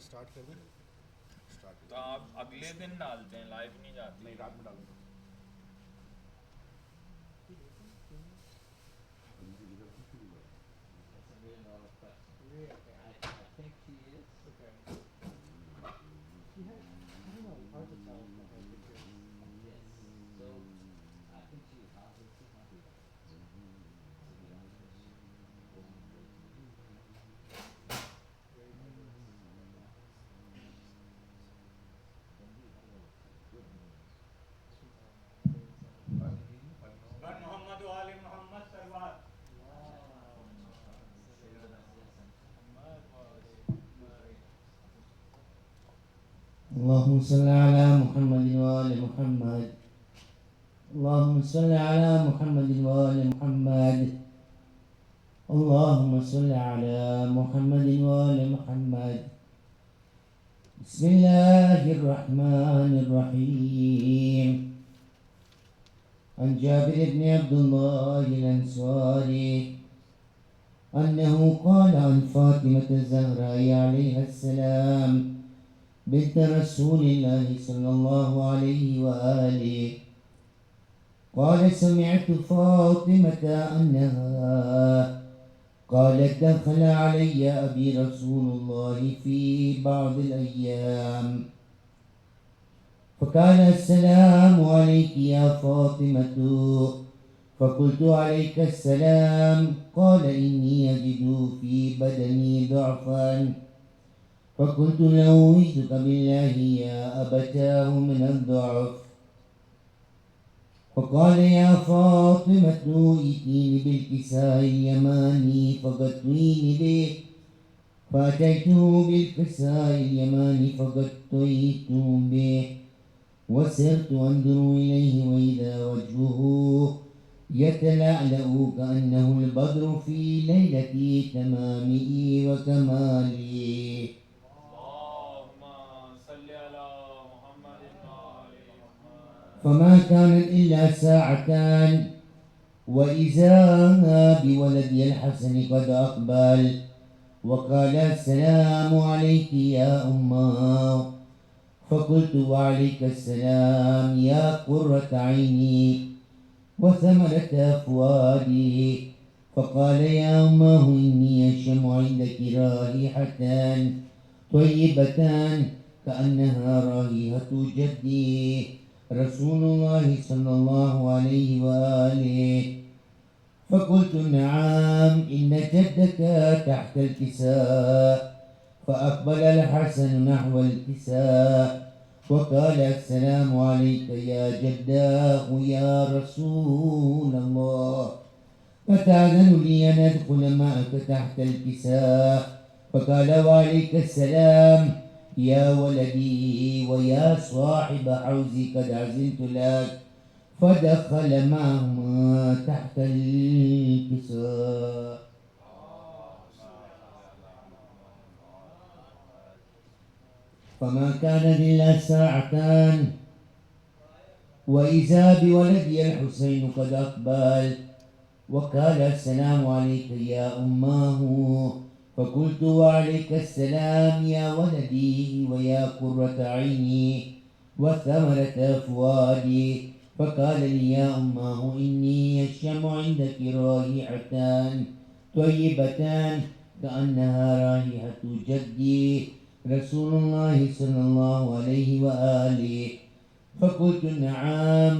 Start کر دیں. تو آپ اگلے دن ڈالتے ہیں, لائیو نہیں جاتی؟ نہیں, رات میں ڈالوں گا. محمد و آل محمد سروات. اللهم صل على محمد وآل محمد. اللهم صل على محمد وآل محمد. اللهم صل على محمد وآل محمد. بسم الله الرحمن الرحيم. عن جابر بن عبد الله الأنصاري أنه قال عن فاطمة الزهراء عليها السلام بنت رسول الله صلى الله عليه وآله قال سمعت فاطمة أنها قالت دخل علي أبي رسول الله في بعض الأيام فقال السلام عليك يا فاطمة فقلت عليك السلام. قال إني أجد في بدني ضعفا فقلت نعوذك بالله يا أبتاه من الضعف. فقال يا فاطمة ائتيني بالكساء اليماني فغطيني به. فأتيته بالكساء اليماني فغطيته به وسرت أنظر إليه وإذا وجهه يتلألأ كأنه البدر في ليلة تمامه وكماله. فما كانت إلا ساعتان وإذا بولدي الحسن قد أقبل وقال السلام عليك يا أمه. فقلت وعليك السلام يا قرة عيني وثمرة فؤادي. فقال يا أمه إني أشم عندك رائحة طيبة كأنها رائحة جدي رسول الله صلى الله عليه وآله. فقلت نعم إن جدك تحت الكساء. فأقبل الحسن نحو الكساء وقال السلام عليك يا جداه يا رسول الله فتأذن لي أن أدخل معك تحت الكساء. فقال وعليك السلام يا ولدي ويا صاحب حوزي قد عزلت لك. فدخل معهما تحت الكساء. فما كان إلا ساعتان وإذا بولدي الحسين قد أقبل وقال السلام عليك يا أماه. فقلت وعليك السلام يا ولدي ويا قرة عيني وثمرة فؤادي. فقال لي يا أماه إني أشم عندك رائحتان طيبتان كأنها رائحة جدي رسول الله صلى الله عليه وآله. فقلت نعم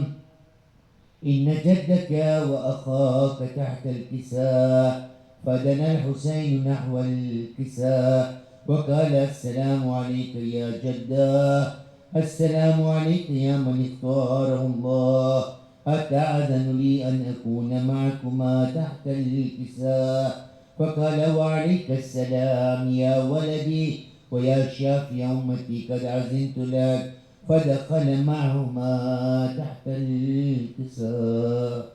إن جدك وأخاك تحت الكساء. فدنا الحسين نحو الكساء وقال السلام عليك يا جداه. السلام عليك يا من اختاره الله. أتأذن لي أن أكون معكما تحت الكساء. فقال وعليك السلام يا ولدي ويا شافي أمتي قد عزمت لك. فدخل معهما تحت الكساء.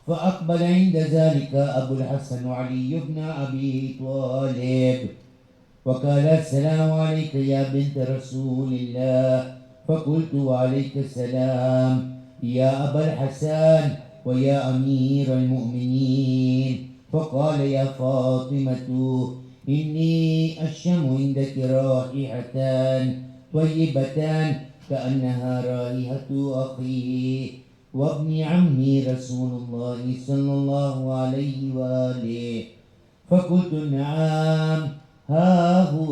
فأقبل عند ذلك أبو الحسن علي بن أبي طالب وقال السلام عليك يا بنت رسول الله. فقلت وعليك السلام يا أبا الحسن ويا أمير المؤمنين. فقال يا فاطمة إني أشم عندك رائحتان طيبتان كأنها رائحة أخي وابن عمي رسول الله صلى الله عليه وآله. فقلت نعم ها هو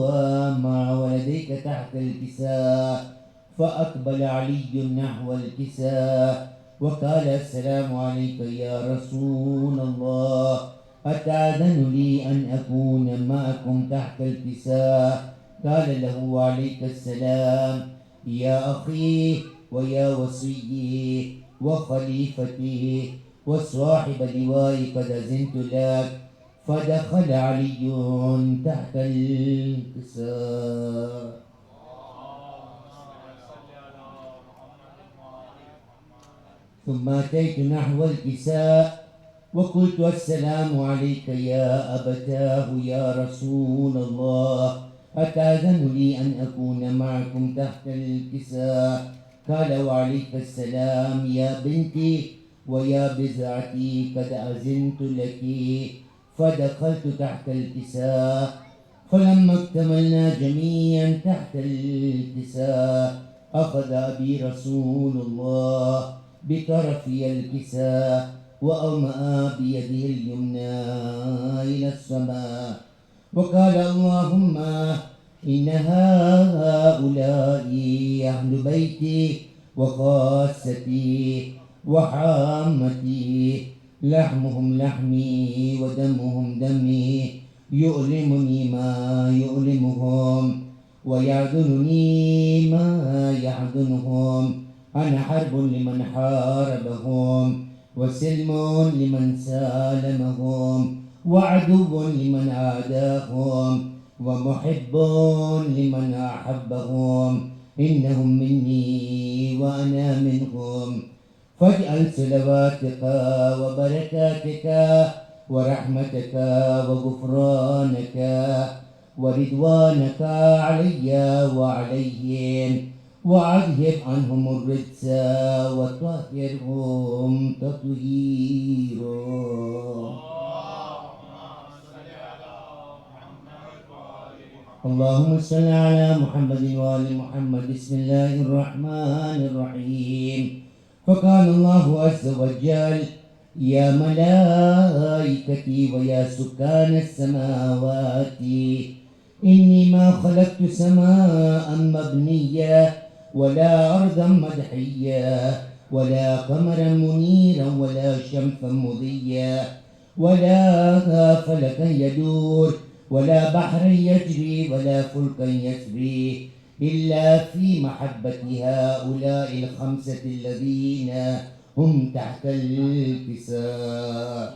مع ولديك تحت الكساء. فأقبل علي نحو الكساء وقال السلام عليك يا رسول الله أتأذن لي أن أكون معكم تحت الكساء؟ قال له عليك السلام يا أخي ويا وصيي وخليفتي وصاحب لوائي قد أذنت لك. فدخل علي تحت الكساء. ثم أتيت نحو الكساء وقلت السلام عليك يا أبتاه يا رسول الله أتأذن لي أن أكون معكم تحت الكساء؟ قال وعليك السلام يا بنتي ويا بزعتي قد أذنت لك. فدخلت تحت الكساء فلما اكتملنا جميعا تحت الكساء أخذ أبي رسول الله بطرفي الكساء وأومأ بيده اليمنى إلى السماء وقال اللهم إن هؤلاء أهل بيتي وخاصتي وحامتي لحمهم لحمي ودمهم دمي يؤلمني ما يؤلمهم ويعذنني ما يعذنهم. أنا حرب لمن حاربهم وسلم لمن سالمهم وعدو لمن عاداهم ومحب لمن أحبهم. إنهم مني وأنا منهم. فاجعل صلواتك وبركاتك ورحمتك وغفرانك ورضوانك علي وعليهم وأذهب عنهم الرجس وطهرهم تطهيرا. اللهم صل على محمد وآل محمد. بسم الله الرحمن الرحيم. فقال الله عز وجل يا ملائكتي ويا سكان السماوات إني ما خلقت سماء مبنية ولا أرضا مدحية ولا قمرا منيرا ولا شمسا مضيا ولا فلكا يدور ولا بحرا يجري ولا فلكا يسري إلا في محبة هؤلاء الخمسة الذين هم تحت الكساء.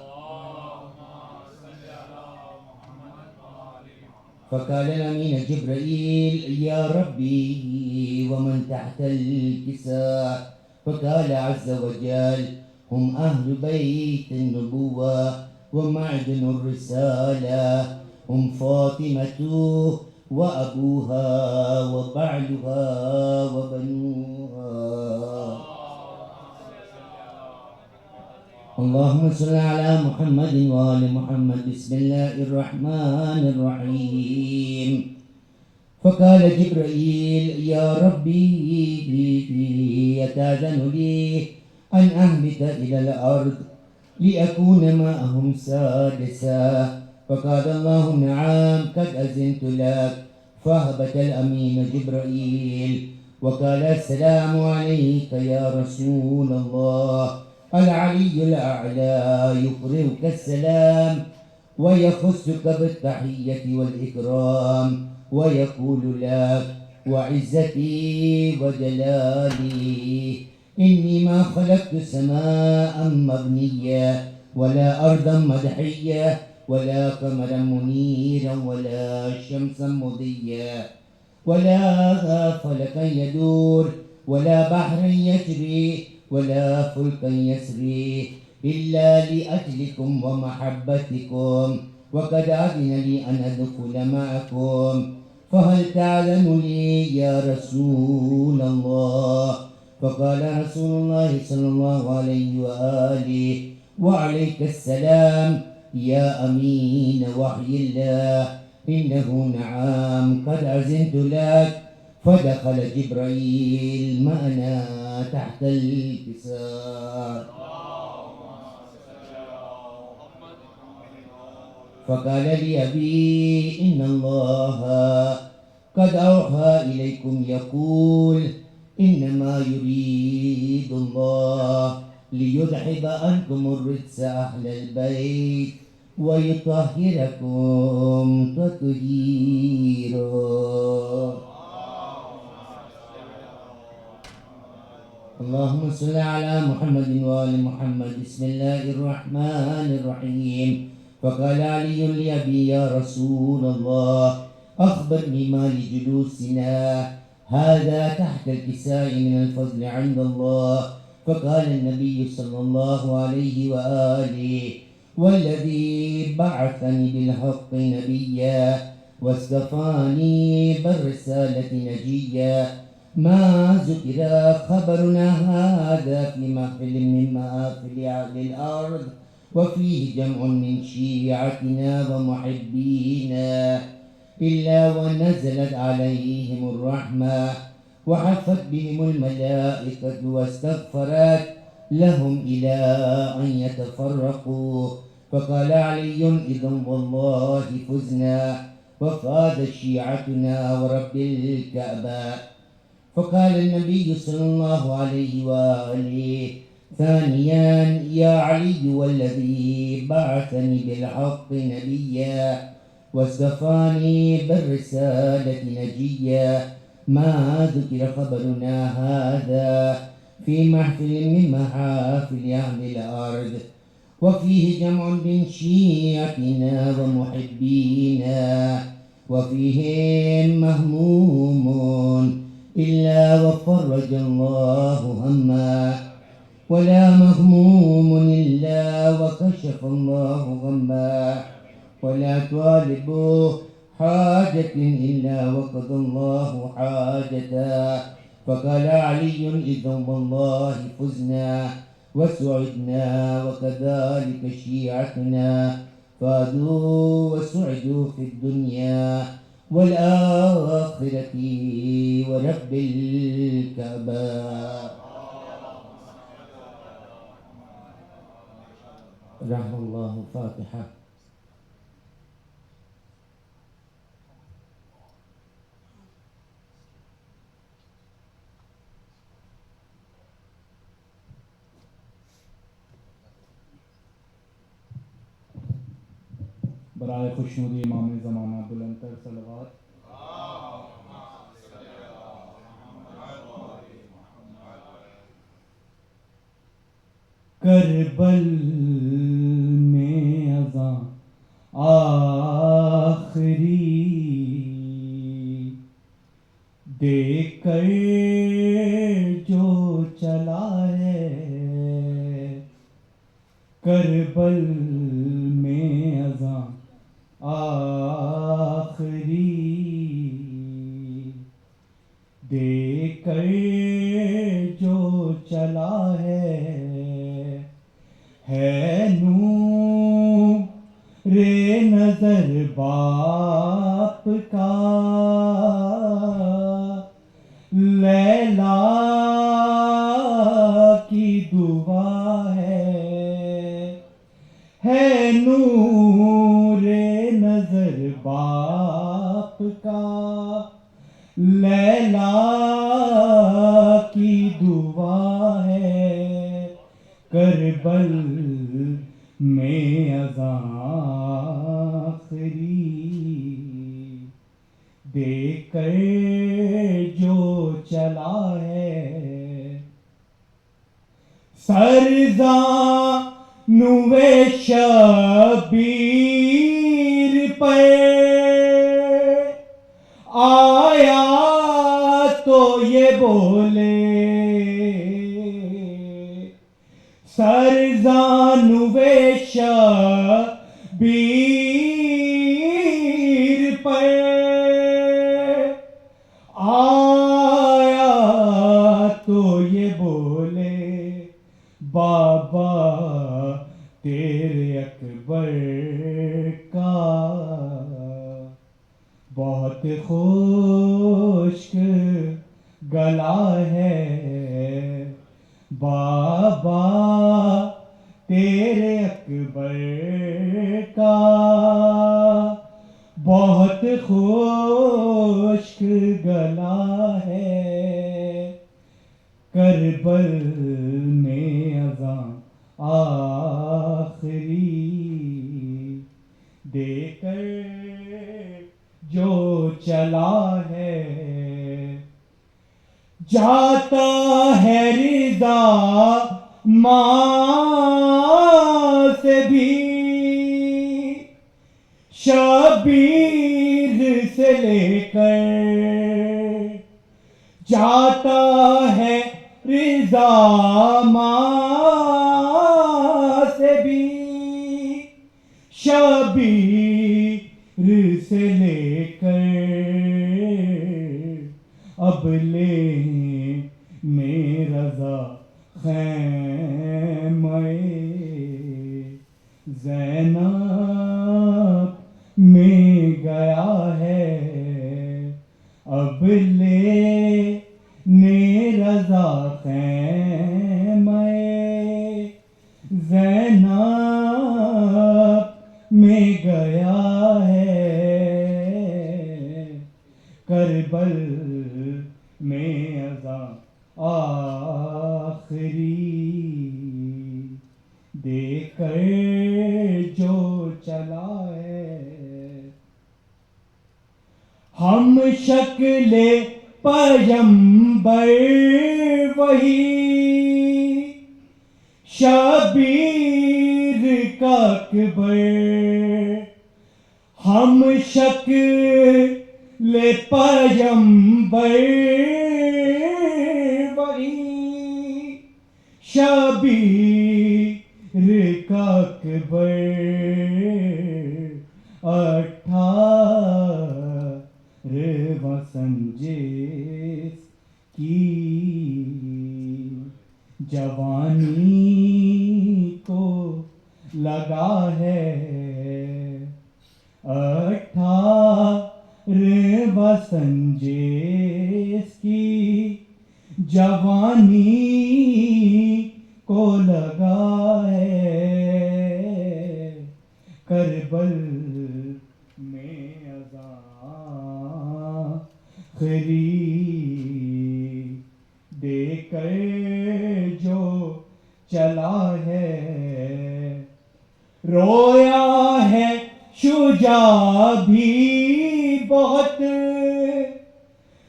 فقال الأمين جبرائيل يا ربي ومن تحت الكساء؟ فقال عز وجل هم أهل بيت النبوة ومعدن الرسالة. هم فاطمة وأبوها وبعلها وبنوها. اللهم صل على محمد وآل محمد. بسم الله الرحمن الرحيم. فقال جبرائيل يا ربي يتأذن لي أن أهبط إلى الأرض لأكون معهم سادسا. فقال الله نعم قد أذنت لك. فهبط الأمين جبرائيل وقال السلام عليك يا رسول الله. العلي الأعلى يقرئك السلام ويخصك بالتحية والإكرام ويقول لك وعزتي وجلالي إني ما خلقت سماء مبنية ولا أرضا مدحية ولا قمرا منيرا ولا شمسا مضيا ولا فلكا يدور ولا بحرا يجري ولا فلكا يسري إلا لأجلكم ومحبتكم وقد أذن لي أن أدخل معكم. فهل تعلم لي يا رسول الله؟ فقال رسول الله صلى الله عليه وآله وعليك السلام يا أمين وحي الله إنه نعم قد أذنت لك. فدخل جبرائيل معنا تحت الكساء فقال لي أبي إن الله قد أوحى إليكم يقول إنما يريد الله ليذهب عنكم الرجس أهل البيت ويطهركم تطهيرا. اللهم صل على محمد وآل محمد. بسم الله الرحمن الرحيم. فقال علي لأبي يا رسول الله أخبرني ما لجلوسنا هذا تحت الكساء من الفضل عند الله. فقال النبي صلى الله عليه وآله والذي بعثني بالحق نبيا واصطفاني بالرسالة نجيا ما ذكر خبرنا هذا في محفل من محافل أهل الأرض وفيه جمع من شيعتنا ومحبينا إلا ونزلت عليهم الرحمة وحفت بهم الملائكة واستغفرت لهم إلى أن يتفرقوا. فقال علي إذن والله فزنا وفاز شيعتنا ورب الكعبة. فقال النبي صلى الله عليه وآله ثانيا يا علي والذي بعثني بالحق نبيا واصطفاني بالرسالة نجيا ما ذكر خبرنا هذا في محفل من محافل أهل الأرض وفيه جمع من شيعتنا ومحبينا وفيهم مهموم إلا وفرج الله هما ولا مهموم إلا وكشف الله غما ولا طالب حاجة إلا وقضى الله حاجتا. فقال علي إذن والله فزنا وسعدنا وكذلك شيعتنا فازوا وسعدوا في الدنيا والآخرة ورب الكعبة. رحم الله الفاتحة. برائے خوشنودی امام زمانہ بلند تر صلوات. کربل میں اذان آخری دیکھ کر جو چلا ہے کربل میں اذان آخری دیکھ کر جو چلا ہے نور نظر باپ کا لیلا کی دعا ہے نور نظر باپ کا لیلا کی دعا ہے کربل میں اذان آخری دیکھ کر جو چلا ہے سرزانوے شبیر پہ آیا تو یہ بولے سرزانوے شبیر پہ آیا تو یہ بولے بابا تیرے اکبر بہت خشک گلا ہے بابا تیرے اکبر کا، بہت خشک گلا ہے، کربل میں اذان آخری دے کر جو چلا ہے، جاتا ہے رضا ماں سے بھی، شبیر سے لے کر جاتا ہے رضا ماں سے بھی، شبیر سے لے کر اب لے میں رضا خیمہ زینب میں گیا ہے، اب لے نے رضا خیمہ زینب میں گیا ہے، کربل میں اذان آخری دے کر جو چلا ہے، ہم شکل پیغمبر وہی، شبیر کا اکبر، ہم شکل پیغمبر وہی، شبیر کا اکبر، 18واں سنجش کی جوانی کو لگا ہے، 18واں سنجش کی جوانی کو لگا ہے، کربل میں اذان آخری دے کر جو چلا ہے، رویا ہے شجاع بھی بہت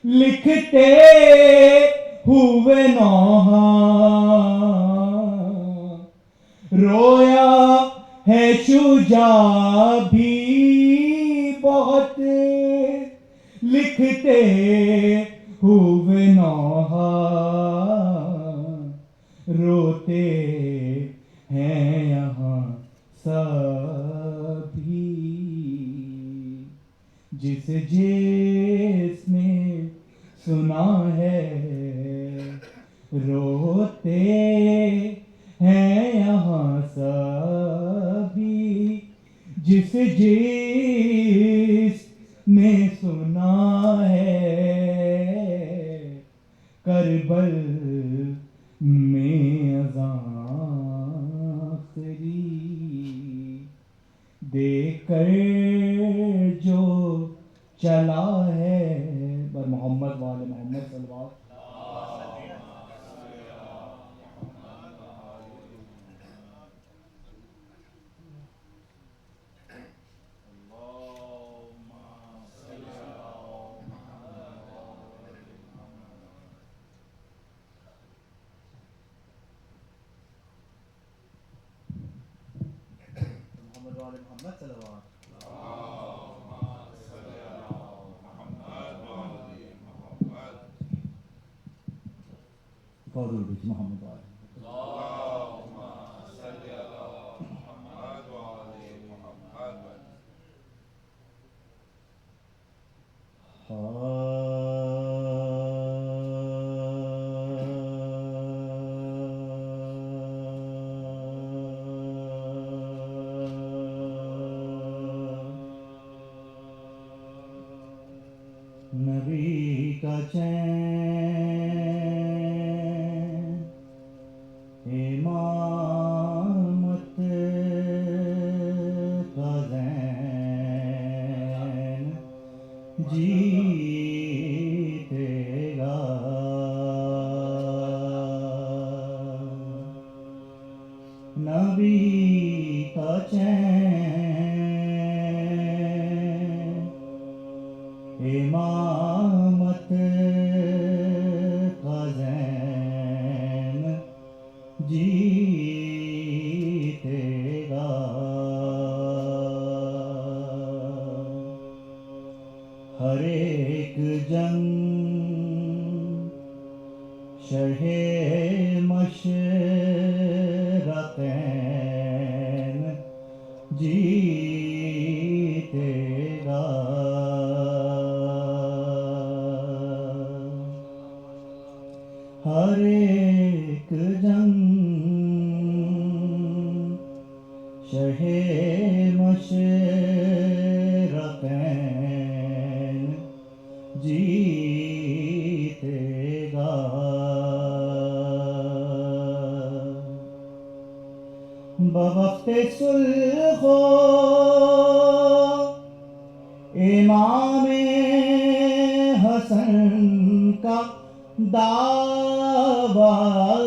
لکھتے ہوئے نوحہ، رویا ہے شجاع بھی بہت لکھتے ہوئے نوحہ، روتے ہیں یہاں سبھی، جس نے سنا ہے، روتے ہیں یہاں سبھی، جس نے سنا ہے، کربل میں اذان آخری دے کر جو چلا ہے، بر محمد وآل محمد صلی اللہ علیہ وسلم۔ محمد وآل محمد صلی اللہ علیہ وسلم۔ فوض البیت محمد وآل نبی کا چین امامت کا زین جیتے گا نبی کا چین امامت کا زین جیتے گا ہر ایک جنگ شہ مشرقین جیتے گا ہر ایک جنگ شہ مشرقین جیتے گا بوقت صلح و امام حسن کا دعویٰ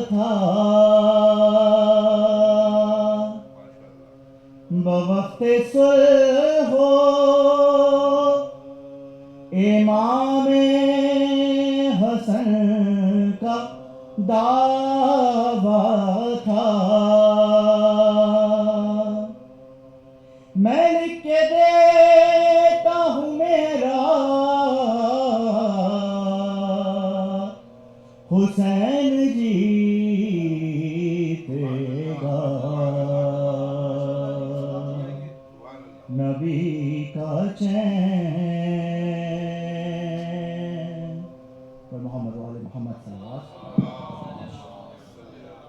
تھا بوقت صلح و امام حسن کا دعویٰ تھا میں لکھ کے دیتا ہوں میرا حسین جیتے گا نبی کا چین پر محمد وآل محمد صلی اللہ علیہ وسلم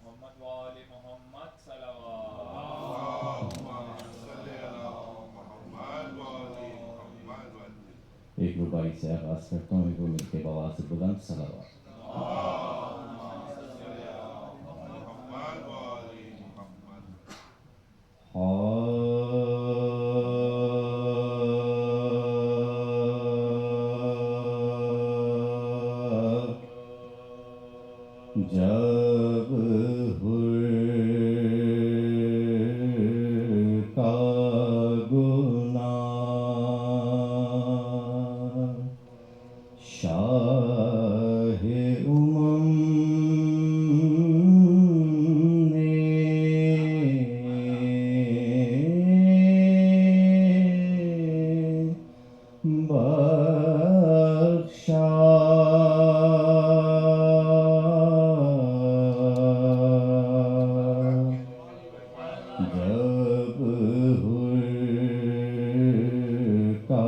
محمد وآل محمد صلوات ایک ربائی سے آغاز کرتا ہوں ایک مل کے بواز بلند صلوات جب حر کا گناہ شاہ امم نے بخشا جب حر کا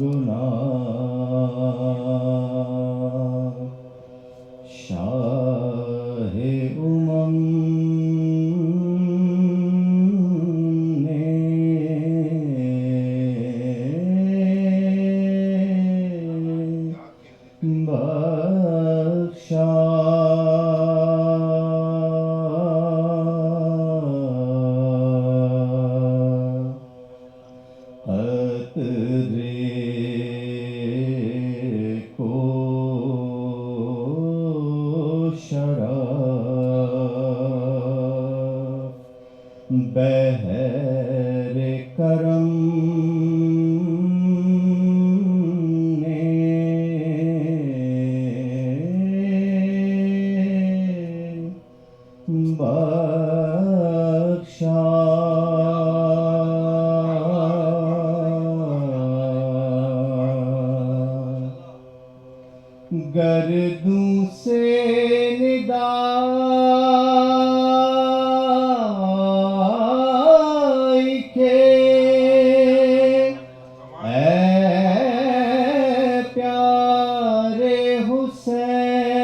گناہ شاہ امم نے بخشا قطرے کو شرف بحر کرم نے بخشا گردوں سے ندائی کے اے پیارے حسین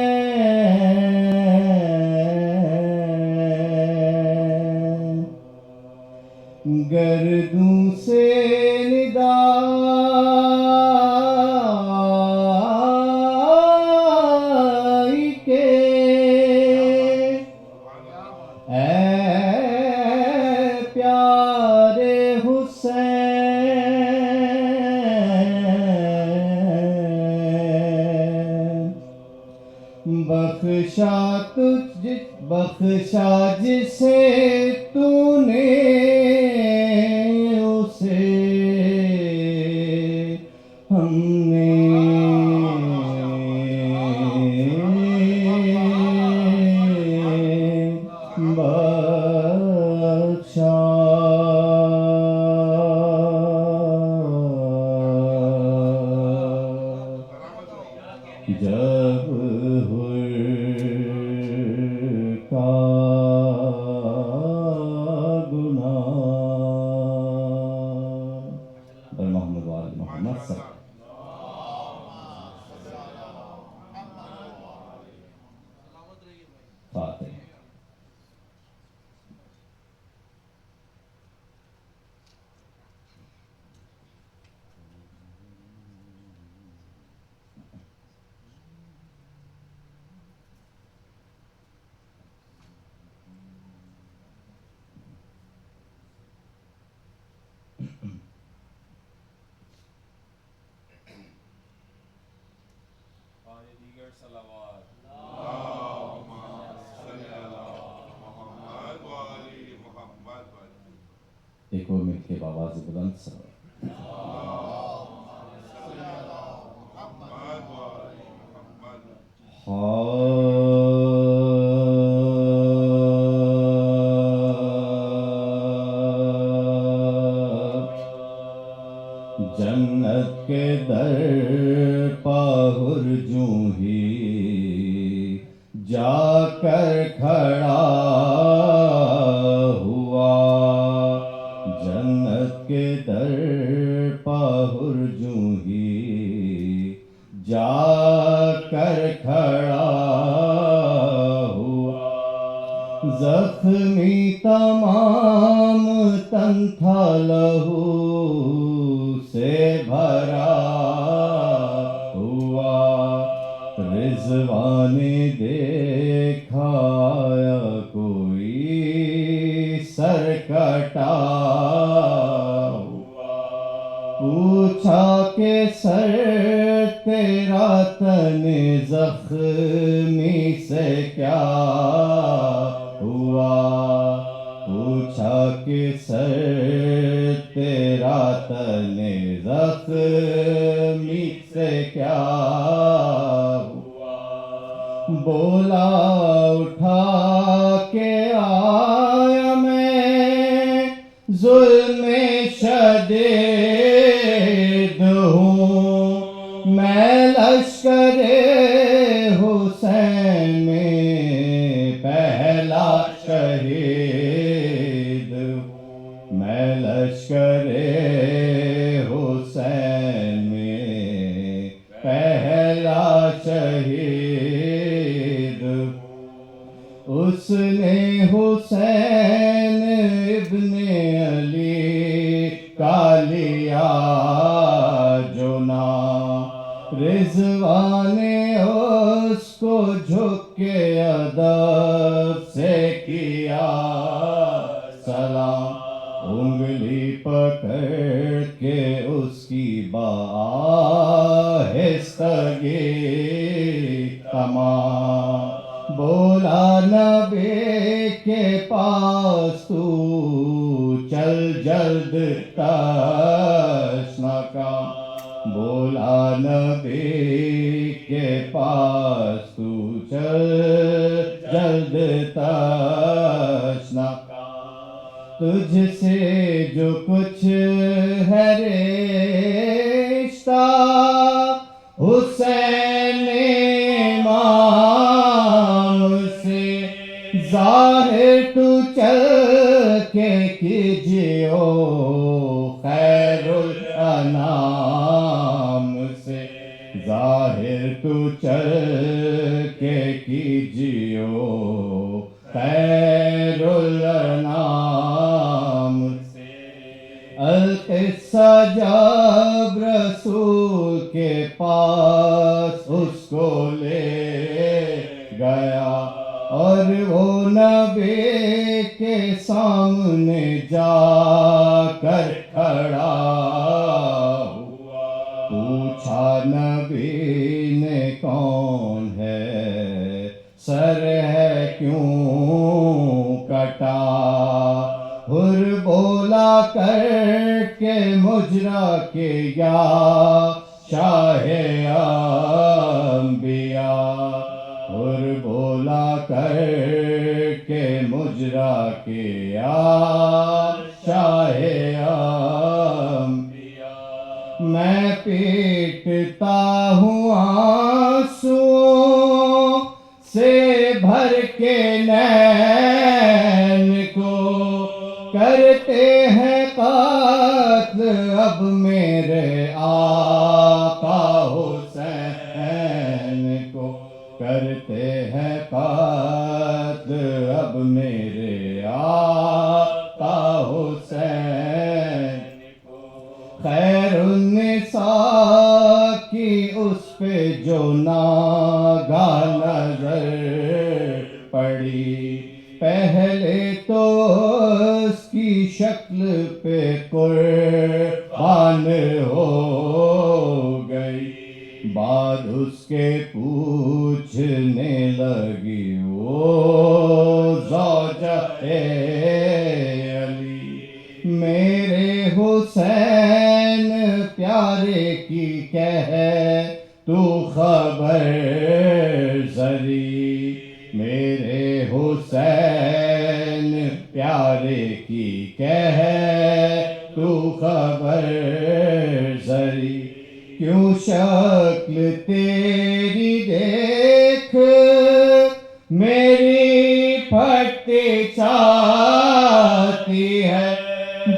بخشا جسے تو نے اسے ہم نے بخشا جب کا گناہ پر محمد وآل محمد صلی اللہ فاتح اور دیگر صلوات ایک اور مل کے آواز بلند سر جنت کے در پہر جوں ہی جا کر کھڑا ہوا جنت کے در پہر جوں ہی جا کر کھڑا ہوا زخمی تمام تن تھا لہو سے بھرا ہوا رضوان نے دیکھا کوئی سر کٹا ہوا پوچھا کہ سر تیرا تن زخمی سے کیا ہوا پوچھا کہ سر تیرا تن زخمی سے کیا ہوا بولا اٹھا کے آیا میں ظلم شدید ہوں میں لشکر حسین میں پہلا شہید میں لشکر حسین میں پہلا شہید اس نے حسین ابن علی کا لیا جو نام رضوان نے اس کو جھک کے ادب سے کیا سلام انگلی پکڑ کے اس کی بآہستگی تمام بولا نبی کے پاس تو چل جلد تشنا کا بولا نبی کے پاس تو چل جلد تشنا کا تجھ سے جو کچھ ہے رشتہ حسین امام سے ظاہر تو چل کے کیجیو خیر الانام سے ظاہر تو چل کے کیجیو خیر الانام سے القصہ جب رسول کے پاس اس کو لے گیا اور وہ نبی کے سامنے جا کر کھڑا ہوا پوچھا نبی نے کون ہے سر ہے کیوں کٹا حر بولا کر کے مجرا کے یا شاہ انبیاء حر بولا کر کے مجرا کے یا شاہ انبیاء میں پیٹتا ہوں آنسوؤں سے بھر کے نین کو کرتے ہیں قتل اب میرے آقا حسین کو کرتے ہیں قتل اب میرے آقا حسین کو خیر النساء کی اس پہ جو ناگاہ نظر پڑی پہلے تو اس کی شکل پہ قربان ہو گئی بعد اس کے پوچھنے لگی وہ زوجہ علی میرے حسین پیارے کی کہے تو خبر زری میرے حسین پیارے کی کہے تو خبر زری کیوں شکل تیری دیکھ میری پھٹتی چاہتی ہے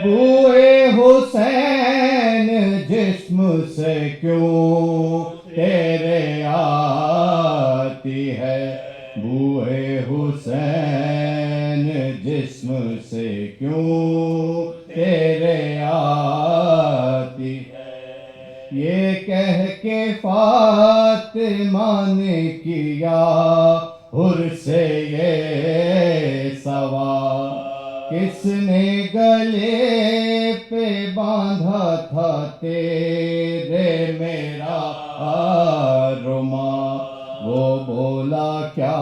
بوئے حسین جسم سے کیوں تیرے آتی ہے بوئے حسین جسم سے کیوں تیرے آتی ہے یہ کہہ کے فاطمہ نے کیا حر سے یہ سوال کس نے گلے پہ باندھا تھا تیرے میرا رومال وہ بولا کیا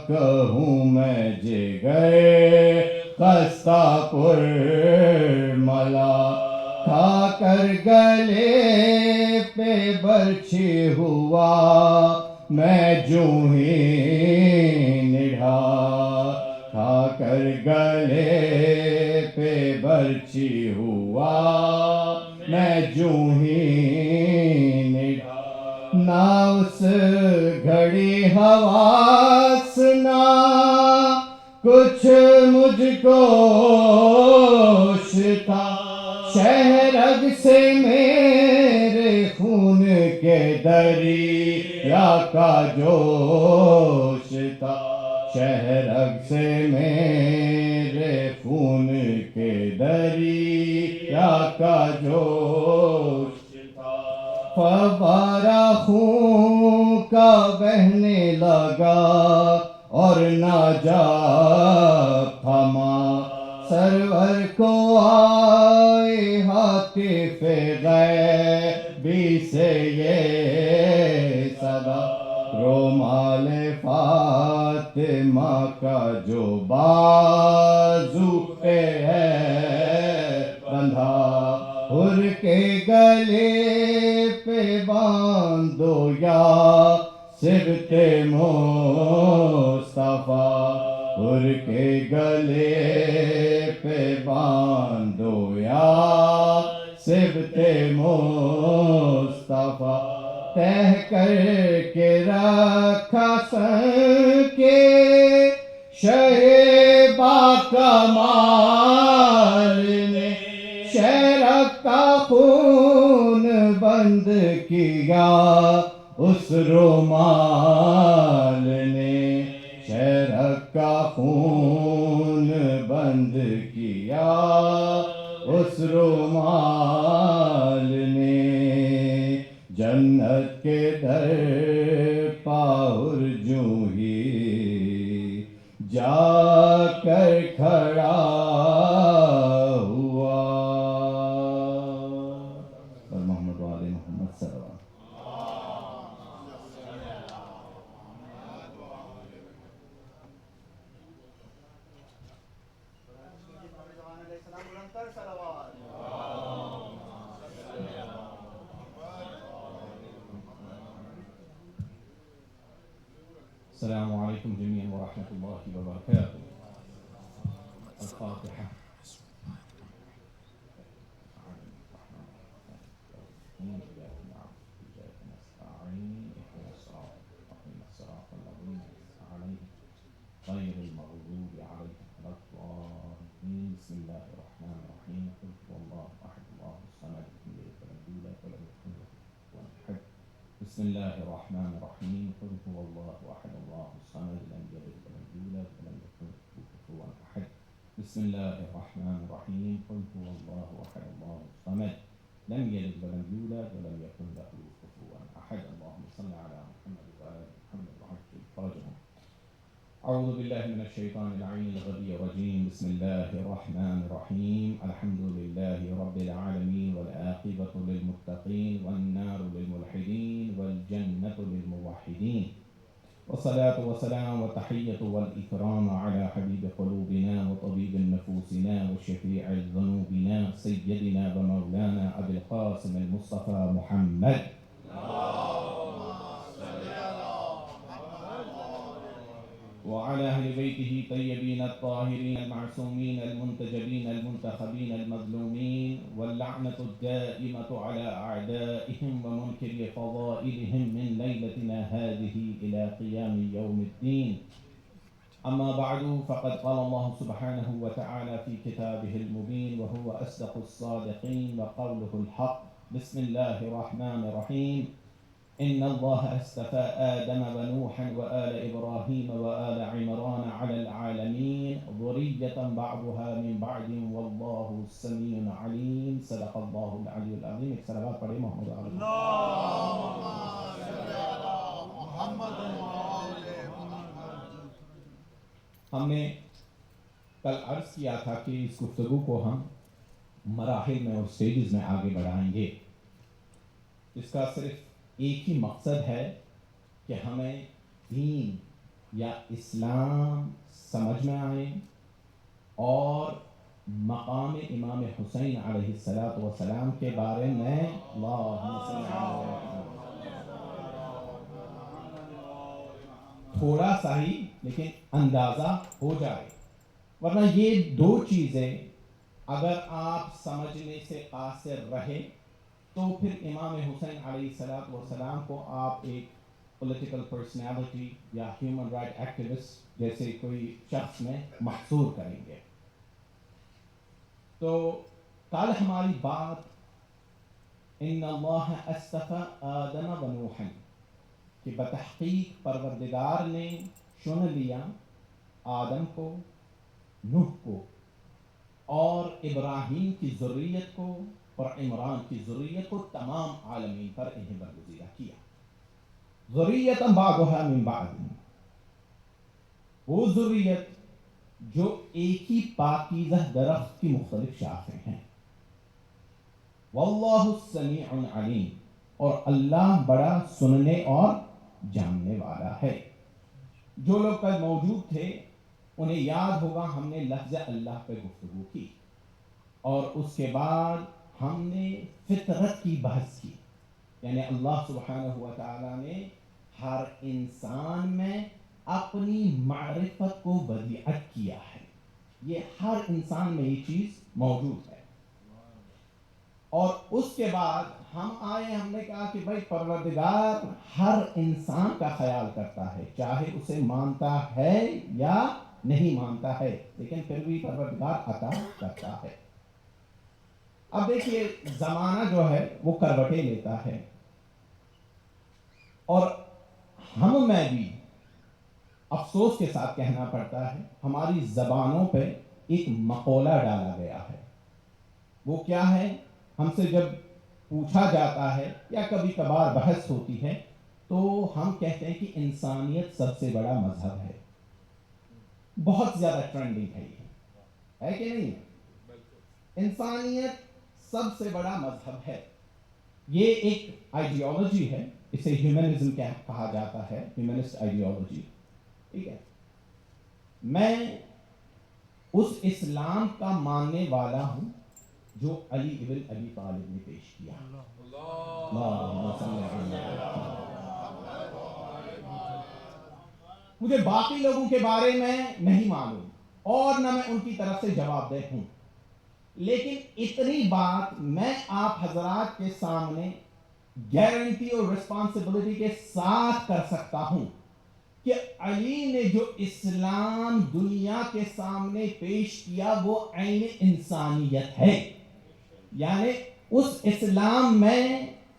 کہوں میں جگر خستہ پر ملا کھا کر گلے پہ برچھی ہوا میں جوں ہی نڈھا کھا کر گلے پہ برچھی ہوا میں جوں ہی نڈھا نہ اس گھڑی حواس نہ کچھ مجھ کو ہوش تھا شہرگ سے میرے خون کے دریا کا جوش تھا شہرگ سے میرے خون کے دریا کا جوش تھا فوارہ خون کا بہنے لگا اور نہ جا تھما سرور کو آئے ہاتف غیبی سے یہ صدا رومال فاطمہ کا جو بازو پہ ہے بندھا حر کے گلے پہ باندھو یا صبت مصطفیٰ حر کے گلے پہ باندھو یا صبت مصطفیٰ تہ کر کے رکھا سن کے شہ باکمال نے شہرگ کا خون بند کیا اس رومال نے شہرگ کا خون بند کیا اس رومال نے جنت کے در پاور جوں ہی جا کر کھڑا ہوا اور محمد وآل محمد صلی اللہ علیہ وسلم السلام علیکم جميعا ورحمۃ اللہ وبرکاتہ. الفاتحہ. غير المغضوب عليهم ولا الضالين. بسم الله الرحمن الرحيم. قل هو الله احد الله الصمد لم يلد ولم يولد ولم يكن له كفوا احد. بسم الله الرحمن الرحيم. قل هو الله احد الله الصمد لم يلد ولم يولد ولم يكن له كفوا احد. بسم الله الرحمن الرحيم. قل هو الله احد الله الصمد لم يلد ولم يولد ولم يكن له كفوا احد. اللهم صل على محمد وعلى ال محمد وعجل فرجهم. أعوذ بالله من الشيطان العين الغبي الرجيم. بسم الله الرحمن الرحيم. الحمد لله رب العالمين والعاقبة للمتقين والنار للملحدين والجنة للموحدين. والصلاة والسلام والتحية والإكرام على حبيب قلوبنا وطبيب نفوسنا وشفيع ذنوبنا سيدنا ومولانا أبي القاسم المصطفى محمد. وعلى أهل بيته طيبين الطاهرين المعصومين المنتجبين المنتخبين المظلومين واللعنة الدائمة على أعدائهم ومنكر فضائلهم من ليلتنا هذه إلى قيام يوم الدين. أما بعد فقد قال الله سبحانه وتعالى في كتابه المبين وهو أصدق الصادقين وقوله الحق. بسم الله الرحمن الرحيم. إن الله اصطفى آدم ونوحا وآل إبراهيم وآل عمران على العالمين ذرية بعضها من بعد والله السميع العليم. صدق الله العلي العظيم. ایک صلوات پڑھیں محمد علیہ ہم نے کل عرض کیا تھا کہ اس گفتگو کو ہم مراحل میں اور سٹیجز میں آگے بڑھائیں گے. اس کا صرف ایک ہی مقصد ہے کہ ہمیں دین یا اسلام سمجھ میں آئے اور مقام امام حسین علیہ السلام کے بارے میں تھوڑا سا ہی لیکن اندازہ ہو جائے. ورنہ یہ دو چیزیں اگر آپ سمجھنے سے قاصر رہے تو پھر امام حسین علیہ السلام کو آپ ایک پولیٹیکل پرسنالٹی یا ہیومن رائٹ ایکٹیوسٹ جیسے کوئی شخص میں محصور کریں گے. تو کل ہماری بات ان اللہ اصطفى آدم و نوحا کہ بتحقیق پروردگار نے چن لیا آدم کو، نوح کو اور ابراہیم کی ذریت کو اور عمران کی ذریت کو تمام عالمین پر انہیں برگزیدہ کیا. ذریت بعضها من بعض، وہ ذریت جو ایک ہی پاکیزہ درخت کی مختلف شاخیں ہیں. واللہ السمیع العلیم، اور اللہ بڑا سننے اور جاننے والا ہے. جو لوگ کل موجود تھے انہیں یاد ہوگا ہم نے لفظ اللہ پہ گفتگو کی اور اس کے بعد ہم نے فطرت کی بحث کی. یعنی اللہ سبحانہ و تعالیٰ نے ہر انسان میں اپنی معرفت کو بدیعت کیا ہے. یہ ہر انسان میں یہ چیز موجود ہے. اور اس کے بعد ہم آئے، ہم نے کہا کہ بھائی پروردگار ہر انسان کا خیال کرتا ہے، چاہے اسے مانتا ہے یا نہیں مانتا ہے، لیکن پھر بھی پروردگار عطا کرتا ہے. اب دیکھیے زمانہ جو ہے وہ کروٹیں لیتا ہے اور ہم میں بھی افسوس کے ساتھ کہنا پڑتا ہے ہماری زبانوں پہ ایک مقولہ ڈالا گیا ہے. وہ کیا ہے؟ ہم سے جب پوچھا جاتا ہے یا کبھی کبھار بحث ہوتی ہے تو ہم کہتے ہیں کہ انسانیت سب سے بڑا مذہب ہے. بہت زیادہ ٹرینڈنگ ہے یہ، ہے کہ نہیں؟ انسانیت سب سے بڑا مذہب ہے. یہ ایک آئیڈیالوجی ہے، اسے ہیومنزم کہا جاتا ہے، ہیومنسٹ آئیڈیالوجی. ٹھیک ہے، میں اس اسلام کا ماننے والا ہوں جو علی ابن ابی طالب نے پیش کیا. مجھے باقی لوگوں کے بارے میں نہیں معلوم اور نہ میں ان کی طرف سے جواب دہ ہوں، لیکن اتنی بات میں آپ حضرات کے سامنے گارنٹی اور رسپانسبلٹی کے ساتھ کر سکتا ہوں کہ علی نے جو اسلام دنیا کے سامنے پیش کیا وہ عین انسانیت ہے. یعنی اس اسلام میں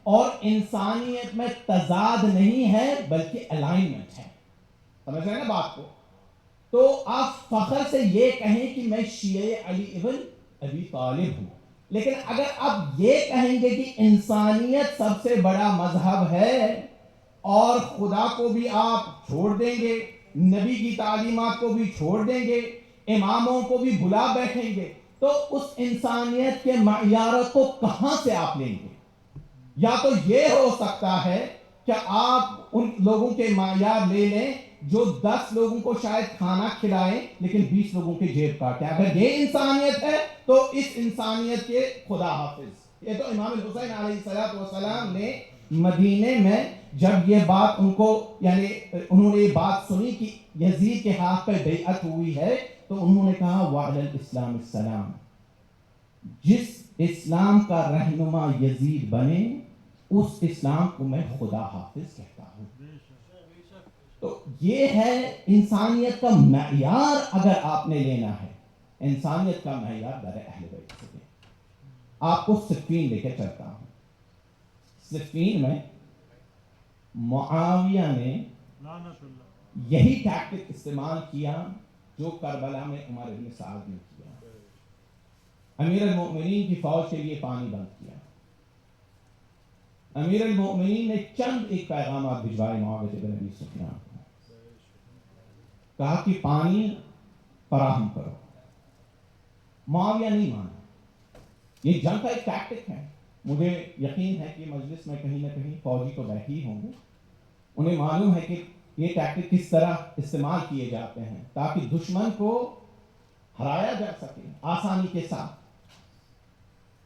اور انسانیت میں تضاد نہیں ہے بلکہ الائنمنٹ ہے. سمجھ رہے ہیں نا بات کو؟ تو آپ فخر سے یہ کہیں کہ میں شیعہ علی ابن ابی طالب ہوں، لیکن اگر آپ یہ کہیں گے کہ انسانیت سب سے بڑا مذہب ہے اور خدا کو بھی آپ چھوڑ دیں گے، نبی کی تعلیمات کو بھی چھوڑ دیں گے، اماموں کو بھی بھلا بیٹھیں گے، تو اس انسانیت کے معیارات کو کہاں سے آپ لیں گے؟ یا تو یہ ہو سکتا ہے کہ آپ ان لوگوں کے معیار لے لیں جو 10 لوگوں کو شاید کھانا کھلائیں لیکن 20 لوگوں کی جیب کاٹیں. اگر یہ انسانیت ہے تو اس انسانیت کے خدا حافظ. یہ تو امام الحسین علیہ السلام نے مدینے میں جب یہ بات ان کو یعنی انہوں نے یہ بات سنی کہ یزید کے ہاتھ پہ بیعت ہوئی ہے تو انہوں نے کہا وعلی الاسلام السلام، جس اسلام کا رہنما یزید بنے اس اسلام کو میں خدا حافظ کہتا ہوں. تو یہ ہے انسانیت کا معیار. اگر آپ نے لینا ہے انسانیت کا معیار در اہل بیت سے لیں. آپ کو صفین لے کے چلتا ہوں. صفین میں معاویہ نے یہی ٹیکٹک استعمال کیا جو کربلا میں عمر بن سعد نے کیا. امیر المؤمنین کی فوج کے لیے پانی بند کیا. امیر المؤمنین نے چند ایک پیغامات بھجوائے معاویہ بن ابی سفیان کو. کہا کہ پانی فراہم کرو. معاویہ نہیں مانا. یہ جنگ کا ایک ٹیکٹک ہے. مجھے یقین ہے کہ مجلس میں کہیں نہ کہیں فوجی تو بیٹھے ہی ہوں گے، انہیں معلوم ہے کہ یہ ٹیکٹک کس طرح استعمال کیے جاتے ہیں تاکہ دشمن کو ہرایا جا سکے آسانی کے ساتھ.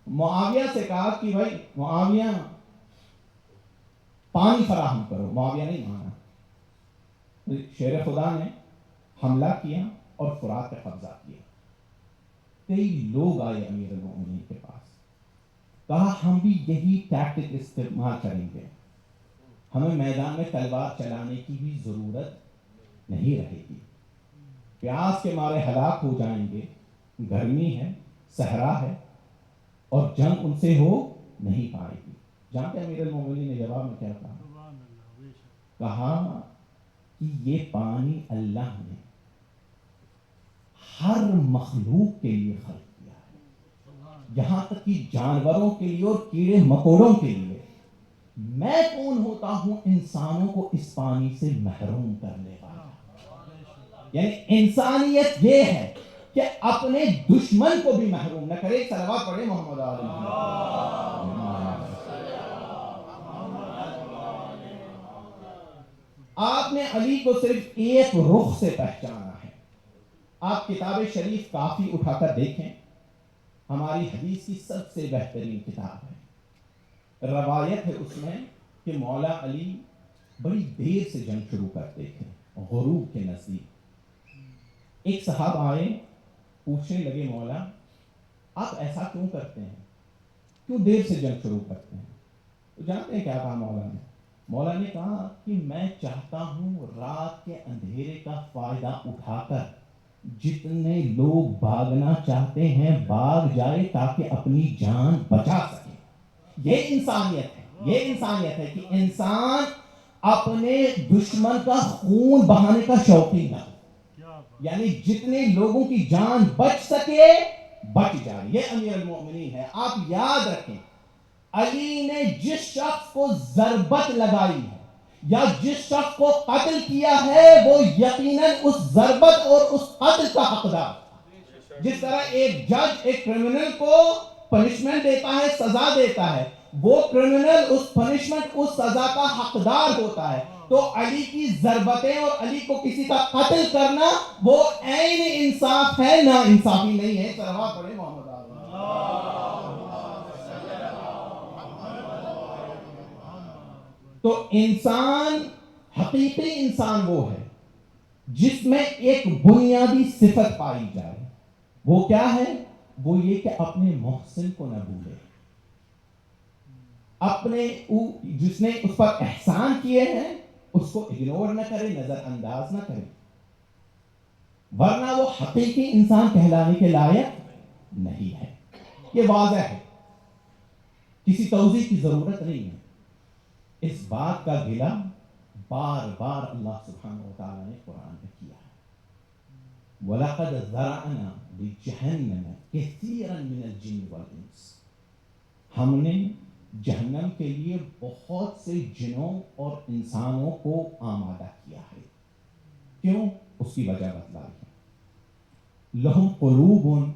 معاویہ سے کہا کہ بھائی معاویہ پانی فراہم کرو. معاویہ نہیں مانا. شیر خدا نے حملہ کیا اور فرات پہ قبضہ کیا. کئی لوگ آئے امیر المؤمنین کے پاس، کہا ہم بھی یہی ٹیکٹک استعمال کریں گے، ہمیں میدان میں تلوار چلانے کی بھی ضرورت نہیں رہے گی، پیاس کے مارے ہلاک ہو جائیں گے، گرمی ہے، صحرا ہے اور جنگ ان سے ہو نہیں پائے گی. جانتے امیر المؤمنین نے جواب میں کیا کہا؟ کہا کہ یہ پانی اللہ نے ہر مخلوق کے لیے خلق کیا ہے، یہاں تک کہ جانوروں کے لیے اور کیڑے مکوڑوں کے لیے. میں کون ہوتا ہوں انسانوں کو اس پانی سے محروم کرنے والا؟ یعنی انسانیت یہ ہے کہ اپنے دشمن کو بھی محروم نہ کرے. صلوات پڑھے محمد علیہ وسلم. آپ نے علی کو صرف ایک رخ سے پہچانا ہے. آپ کتاب شریف کافی اٹھا کر دیکھیں، ہماری حدیث کی سب سے بہترین کتاب ہے. روایت ہے اس میں کہ مولا علی بڑی دیر سے جنگ شروع کرتے تھے غروب کے نزدیک. ایک صاحب آئے، پوچھنے لگے مولا آپ ایسا کیوں کرتے ہیں، کیوں دیر سے جنگ شروع کرتے ہیں؟ تو جانتے ہیں کیا کہا مولا نے؟ مولا نے کہا کہ میں چاہتا ہوں رات کے اندھیرے کا فائدہ اٹھا کر جتنے لوگ بھاگنا چاہتے ہیں بھاگ جائے تاکہ اپنی جان بچا سکے. یہ انسانیت ہے. یہ انسانیت ہے کہ انسان اپنے دشمن کا خون بہانے کا شوقین نہ ہو، یعنی جتنے لوگوں کی جان بچ سکے بچ جائے. یہ امیر المؤمنین ہے. آپ یاد رکھیں علی نے جس شخص کو ضربت لگائی ہے یا جس شخص کو قتل کیا ہے وہ یقیناً اس ضربت اور اس قتل کا حقدار. جس طرح ایک جج ایک کرمنل کو پنشمنٹ دیتا ہے، سزا دیتا ہے، وہ کرمنل اس پنشمنٹ اس سزا کا حقدار ہوتا ہے. تو علی کی ضربتیں اور علی کو کسی کا قتل کرنا وہ عین انصاف ہے، نا انصافی نہیں ہے. صلوات پڑھیں محمد علیہ. تو انسان حقیقی انسان وہ ہے جس میں ایک بنیادی صفت پائی جائے، وہ کیا ہے؟ وہ یہ کہ اپنے محسن کو نہ بھولے، اپنے جس نے اس پر احسان کیے ہیں اس کو اگنور نہ کرے، نظر انداز نہ کرے، ورنہ وہ حقیقی انسان کہلانے کے لائق نہیں ہے۔ یہ واضح ہے، کسی توضیح کی ضرورت نہیں ہے۔ اس بات کا گلہ بار بار اللہ سبحانہ و تعالیٰ نے قرآن میں کیا ہے۔ وَلَقَدْ ذَرَأْنَا لِجَهَنَّمَ كَثِيرًا مِنَ الْجِنِّ وَالْإِنسِ، ہم نے جہنم کے لیے بہت سے جنوں اور انسانوں کو آمادہ کیا ہے۔ کیوں؟ اس کی وجہ بتلائی ہے۔ لَهُمْ قُلُوبٌ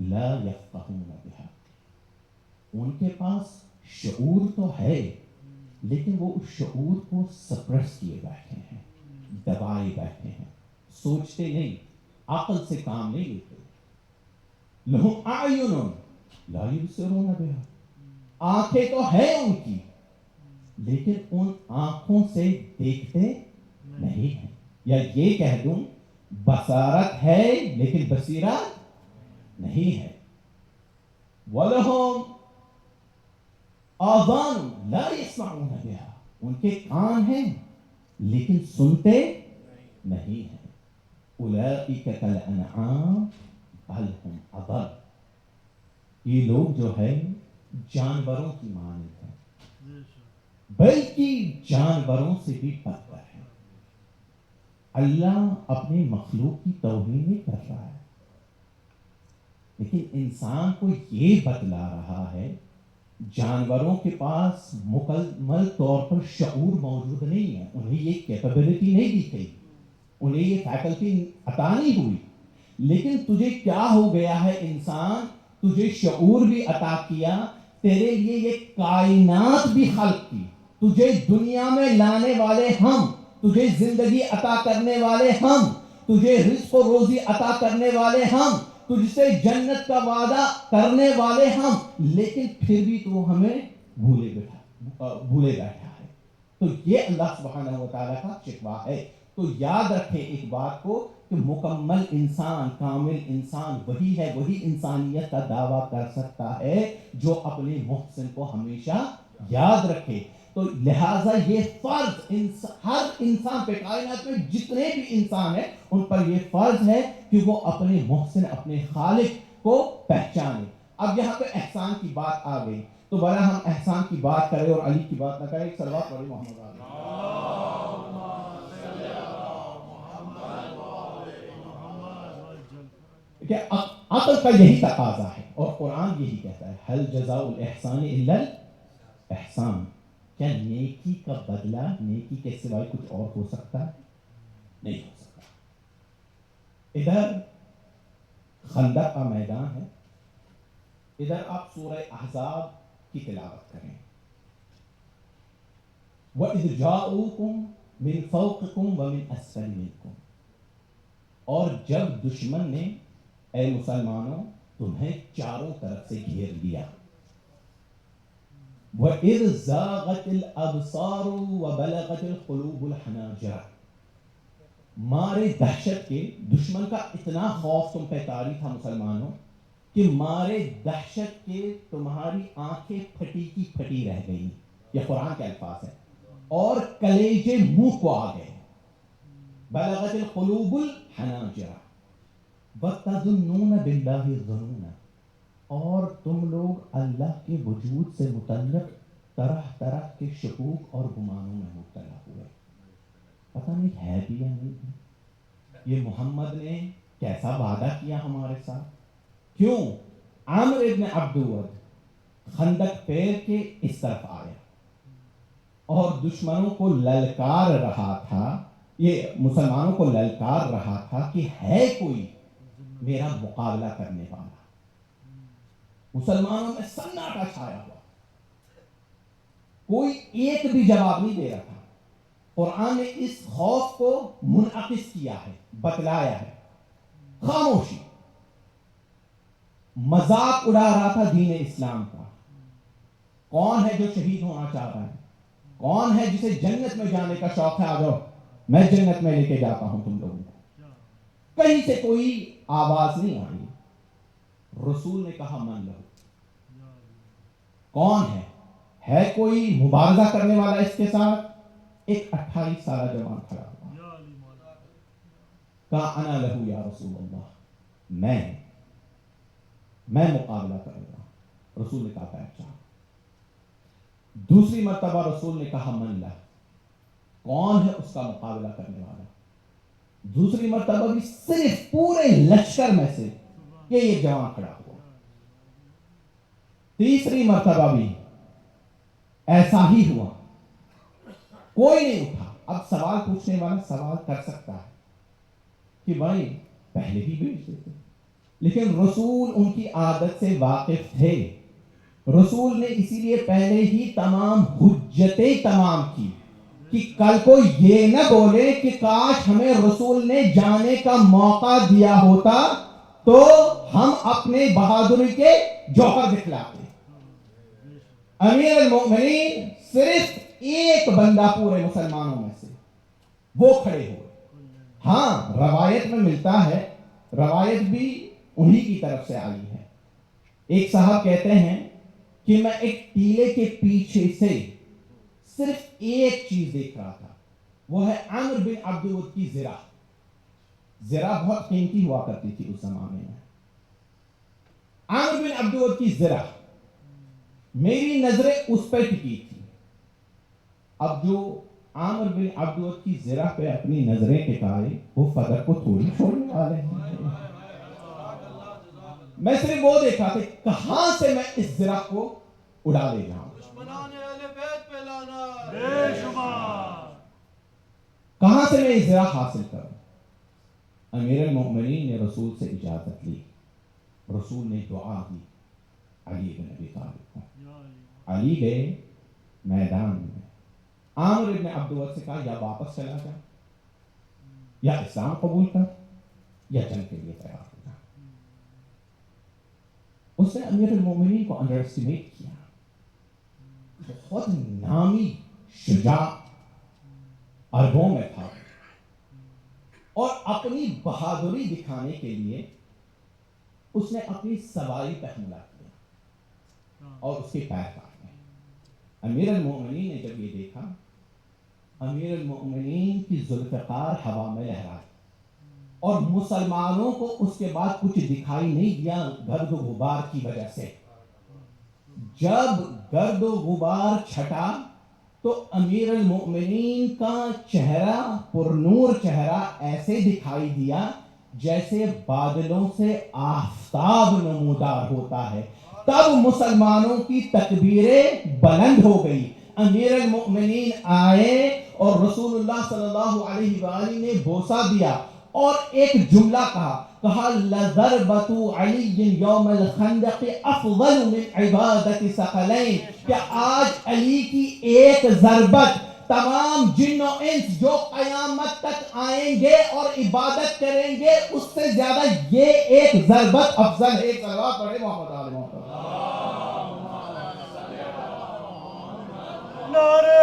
لَا يَفْقَهُونَ بِهَا، ان کے پاس شعور تو ہے لیکن وہ اس شعور کو سپریس کیے بیٹھے ہیں، دبائے بیٹھے ہیں، سوچتے نہیں، عقل سے کام نہیں لیتے۔ لَهُمْ أَعْيُنٌ لَا يُبْصِرُونَ بِهَا، آنکھیں تو ہیں ان کی لیکن ان آنکھوں سے دیکھتے نہیں ہیں، یا یہ کہہ دوں بصارت ہے لیکن بصیرت نہیں ہے۔ وَلَهُمْ آذان لا يسمعون بها، ان کے کان ہیں لیکن سنتے نہیں ہیں۔ اولئک کالانعام بل هم اضل، یہ لوگ جو ہے جانوروں کی مانند ہیں، بلکہ جانوروں سے بھی بدتر ہیں۔ اللہ اپنے مخلوق کی توہین نہیں کر رہا ہے، لیکن انسان کو یہ بتلا رہا ہے جانوروں کے پاس مکمل طور پر شعور موجود نہیں ہے، انہیں یہ کیپیبلٹی نہیں دی گئی، انہیں یہ فیکلٹی عطا نہیں ہوئی، لیکن تجھے کیا ہو گیا ہے انسان، تجھے شعور بھی عطا کیا، تیرے لیے یہ کائنات بھی خلق کی، تجھے دنیا میں لانے والے ہم، تجھے زندگی عطا کرنے والے ہم، تجھے رزق و روزی عطا کرنے والے ہم، تجھ سے جنت کا وعدہ کرنے والے ہم، لیکن پھر بھی تو ہمیں بھولے بیٹھا ہے۔ تو یہ اللہ سبحانہ و تعالیٰ کا شکوہ ہے۔ تو یاد رکھیں ایک بات کو کہ مکمل انسان، کامل انسان وہی ہے، وہی انسانیت کا دعویٰ کر سکتا ہے جو اپنے محسن کو ہمیشہ یاد رکھے۔ تو لہٰذا یہ فرض ہر انسان پہ، کائنات میں جتنے بھی انسان ہیں ان پر یہ فرض ہے کہ وہ اپنے محسن، اپنے خالق کو پہچانے۔ اب یہاں پہ احسان کی بات آ گئی تو بڑا ہم احسان کی بات کریں اور علی کی بات نہ کریں۔ ایک صلوات پڑھیں محمد علی۔ کہ عقل کا یہی تقاضا ہے اور قرآن یہی کہتا ہے، هل جزاء الاحسان الا الاحسان، کیا نیکی کا بدلہ نیکی کے سوائے کچھ اور ہو سکتا ہے؟ نہیں ہو سکتا۔ ادھر خندق کا میدان ہے، ادھر آپ سورہ احزاب کی تلاوت کریں۔ وَإِذْ جَاءُوكُمْ مِنْ فَوْقِكُمْ وَمِنْ أَسْفَلِ مِنْكُمْ، اور جب دشمن نے اے مسلمانوں تمہیں چاروں طرف سے گھیر لیا۔ وَإِذْ زَاغَتِ الْأَبْصَارُ وَبَلَغَتِ الْقُلُوبُ الْحَنَاجِرَ، مارے دہشت کے، دشمن کا اتنا خوف تم پہ طاری تھا مسلمانوں کہ مارے دہشت کے تمہاری آنکھیں پھٹی کی پھٹی رہ گئیں، یہ قرآن کے الفاظ ہیں، اور کلیجے منہ کو آ گئے۔ بلغت القلوب الحناجر وَتَظُنُّونَ بِاللَّهِ الظُّنُونَ، اور تم لوگ اللہ کے وجود سے متعلق طرح طرح کے شکوک اور گمانوں میں مبتلا ہوئے، پتہ نہیں ہے بھی یا نہیں ہے، یہ محمد نے کیسا وعدہ کیا ہمارے ساتھ۔ کیوں؟ عامر ابن عبدود خندق پیر کے اس طرف آیا اور دشمنوں کو للکار رہا تھا، یہ مسلمانوں کو للکار رہا تھا کہ ہے کوئی میرا مقابلہ کرنے والا۔ مسلمانوں میں سناٹا چھایا ہوا، کوئی ایک بھی جواب نہیں دے رہا تھا۔ قرآن نے اس خوف کو منعکس کیا ہے، بتلایا ہے۔ خاموشی، مذاق اڑا رہا تھا دین اسلام کا۔ کون ہے جو شہید ہونا چاہتا ہے؟ کون ہے جسے جنت میں جانے کا شوق ہے؟ آ جاؤ، میں جنت میں لے کے جاتا ہوں تم لوگوں کو. کہیں سے کوئی آواز نہیں آئی. رسول نے کہا من لہو. کون ہے کوئی مبارزہ کرنے والا اس کے ساتھ؟ ایک 28 سالہ جوان کھڑا ہوا. کہا انا لہو یا رسول اللہ، میں مقابلہ کروں گا. رسول نے کہا بیٹھ جاؤ. دوسری مرتبہ رسول نے کہا من لہ، کون ہے اس کا مقابلہ کرنے والا؟ دوسری مرتبہ بھی صرف پورے لشکر میں سے یہ جوان کھڑا ہوا. تیسری مرتبہ بھی ایسا ہی ہوا، کوئی نہیں اٹھا. اب سوال پوچھنے والا سوال کر سکتا ہے کہ بھائی پہلے ہی بیچ دیتے، لیکن رسول ان کی عادت سے واقف تھے. رسول نے اسی لیے پہلے ہی تمام حجتیں تمام کی کہ کل کو یہ نہ بولے کہ کاش ہمیں رسول نے جانے کا موقع دیا ہوتا تو ہم اپنے بہادری کے جوہر دکھلاتے. امیر المؤمنین صرف ایک بندہ پورے مسلمانوں میں سے، وہ کھڑے ہوئے. ہاں روایت میں ملتا ہے، روایت بھی انہی کی طرف سے آئی ہے. ایک صاحب کہتے ہیں کہ میں ایک ٹیلے کے پیچھے سے صرف ایک چیز دیکھ رہا تھا، وہ ہے عمرو بن عبد الود کی زرہ. زرہ بہت قیمتی ہوا کرتی تھی اس زمانے میں. عمرو بن عبد الود کی زرہ، میری نظریں اس پہ ٹکی تھی. اب جو عامر بن عبد الود کی زرہ پہ اپنی نظریں ٹکائے وہ فدر کو تھوڑی چھوڑنے والے ہیں. میں صرف وہ دیکھا کہ کہاں سے میں اس زرہ کو اڑا لے جاؤں، کہاں سے میں اس زرہ حاصل کروں. امیر المؤمنین نے رسول سے اجازت لی. رسول نے دعا دی علی بن ابی طالب کو. علی گئے میدان میں. عامر بن عبد الود سے کہا یا واپس چلا جا، یا اسلام قبول کر، یا جنگ کے لیے تیار ہو جا. اس نے امیر المومنین کو انڈر اسٹیمیٹ کیا. بہت نامی شجاع عربوں میں تھا، اور اپنی بہادری دکھانے کے لیے اس نے اپنی سواری پہ حملہ کیا اور اس کے پیر کاٹے. امیر المومنین نے جب یہ دیکھا، امیر المومنین کی ذوالفقار ہوا میں لہرائی، اور مسلمانوں کو اس کے بعد کچھ دکھائی نہیں دیا گرد و غبار کی وجہ سے. جب گرد و غبار چھٹا تو امیر المؤمنین کا چہرہ، پرنور چہرہ ایسے دکھائی دیا جیسے بادلوں سے آفتاب نمودار ہوتا ہے. تب مسلمانوں کی تکبیریں بلند ہو گئی. امیر المؤمنین آئے اور رسول اللہ صلی اللہ علیہ وآلہ نے بوسہ دیا اور ایک جملہ کہا لَضَرْبَةُ عَلِيٍّ يَوْمَ الْخَنْدَقِ أَفْضَلُ مِنْ عِبَادَةِ ثَقَلَيْنِ، کہ آج علی کی ایک ضربت تمام جن و انس جو قیامت تک آئیں گے اور عبادت کریں گے اس سے زیادہ یہ ایک ضربت افضل ہے. ایک صلوات پڑھے محمد آل محمد. نعرہ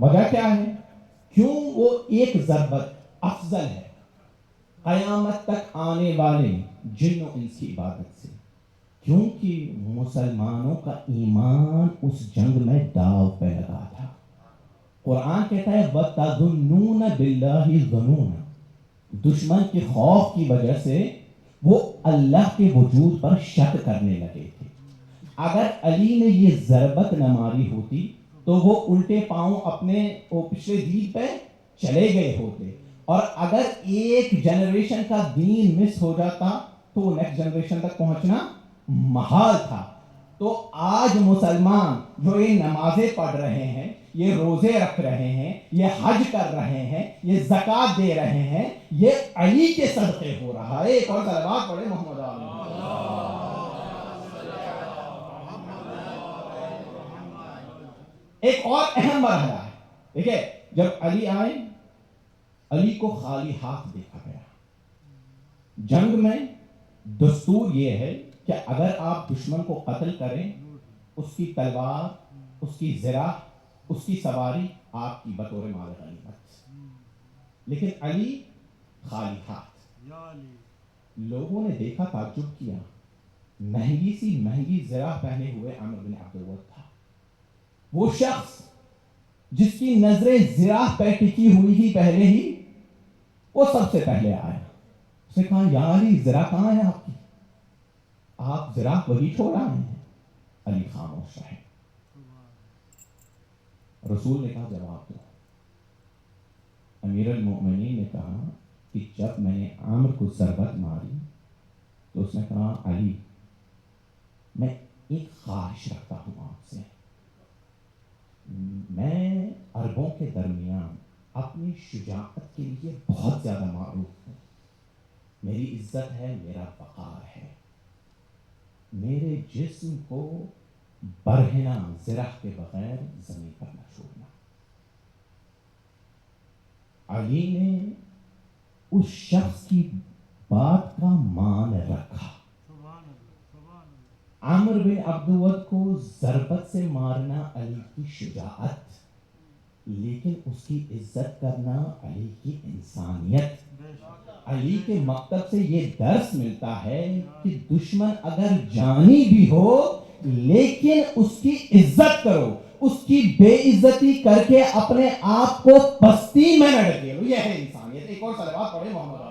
وجہ کیا ہے؟ کیوں وہ ایک ضربت افضل ہے قیامت تک آنے والے جن و انس کی عبادت سے؟ کیونکہ مسلمانوں کا ایمان اس جنگ میں داؤ پہ لگا تھا. قرآن کہتا ہے وَتَظُنُّونَ بِاللَّهِ الظُّنُونَ، دشمن کے خوف کی وجہ سے وہ اللہ کے وجود پر شک کرنے لگے تھے. اگر علی نے یہ ضربت نہ ماری ہوتی تو وہ الٹے پاؤں اپنے پچھلے دین پہ چلے گئے ہوتے، اور اگر ایک جنریشن کا دین مس ہو جاتا تو وہ نیکسٹ جنریشن تک پہنچنا محال تھا. تو آج مسلمان جو یہ نمازیں پڑھ رہے ہیں، یہ روزے رکھ رہے ہیں، یہ حج کر رہے ہیں، یہ زکوٰۃ دے رہے ہیں، یہ علی کے صدقے ہو رہا ہے. ایک اور صلوات پڑھے محمد آل محمد. ایک اور اہم مرحلہ ہے. دیکھیں جب علی آئے علی کو خالی ہاتھ دیکھا گیا. جنگ میں دستور یہ ہے کہ اگر آپ دشمن کو قتل کریں، اس کی تلوار، اس کی زرہ، اس کی سواری آپ کی بطور مال غنیمت. لیکن علی خالی ہاتھ. لوگوں نے دیکھا، تعجب کیا. مہنگی سی مہنگی زرہ پہنے ہوئے عمر بن عبد الود تھا. وہ شخص جس کی نظریں زرہ پہ ٹکی ہوئی تھی پہلے ہی، وہ سب سے پہلے آیا. اس نے کہا یا علی، زرہ کہاں ہے آپ کی؟ آپ زرہ وہی چھوڑ آئے ہیں. علی خاموش رہے. رسول نے کہا جواب دو. امیر المؤمنین نے کہا کہ جب میں نے عامر کو ضربت ماری تو اس نے کہا علی، میں ایک خواہش رکھتا ہوں آپ سے. میں عربوں کے درمیان اپنی شجاعت کے لیے بہت زیادہ معروف ہوں. میری عزت ہے، میرا وقار ہے. میرے جسم کو برہنہ زرہ کے بغیر زمین پر نہ چھوڑنا. علی نے اس شخص کی بات کا مان رکھا. عامر بن عبد الود کو ضربت سے مارنا علی کی شجاعت، لیکن اس کی عزت کرنا علی کی انسانیت. علی کے مکتب سے یہ درس ملتا ہے کہ دشمن اگر جانی بھی ہو لیکن اس کی عزت کرو. اس کی بے عزتی کر کے اپنے آپ کو پستی میں نہ ڈھکیلو. یہ ہے انسانیت. ایک اور صلوات پڑھیں محمد.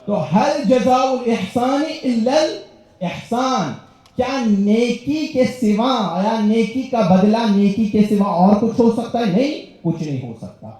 تو ہل جزاء الاحسان الا الاحسان. کیا نیکی کے سوا، یا نیکی کا بدلہ نیکی کے سوا اور کچھ ہو سکتا ہے؟ نہیں، کچھ نہیں ہو سکتا.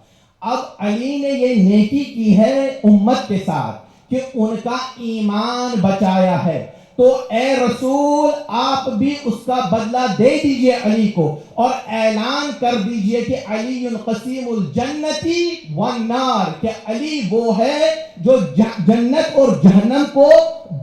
اب علی نے یہ نیکی کی ہے امت کے ساتھ کہ ان کا ایمان بچایا ہے. تو اے رسول، آپ بھی اس کا بدلہ دے دیجئے علی کو، اور اعلان کر دیجئے کہ علی قسیم الجنتی والنار، کہ علی وہ ہے جو جنت اور جہنم کو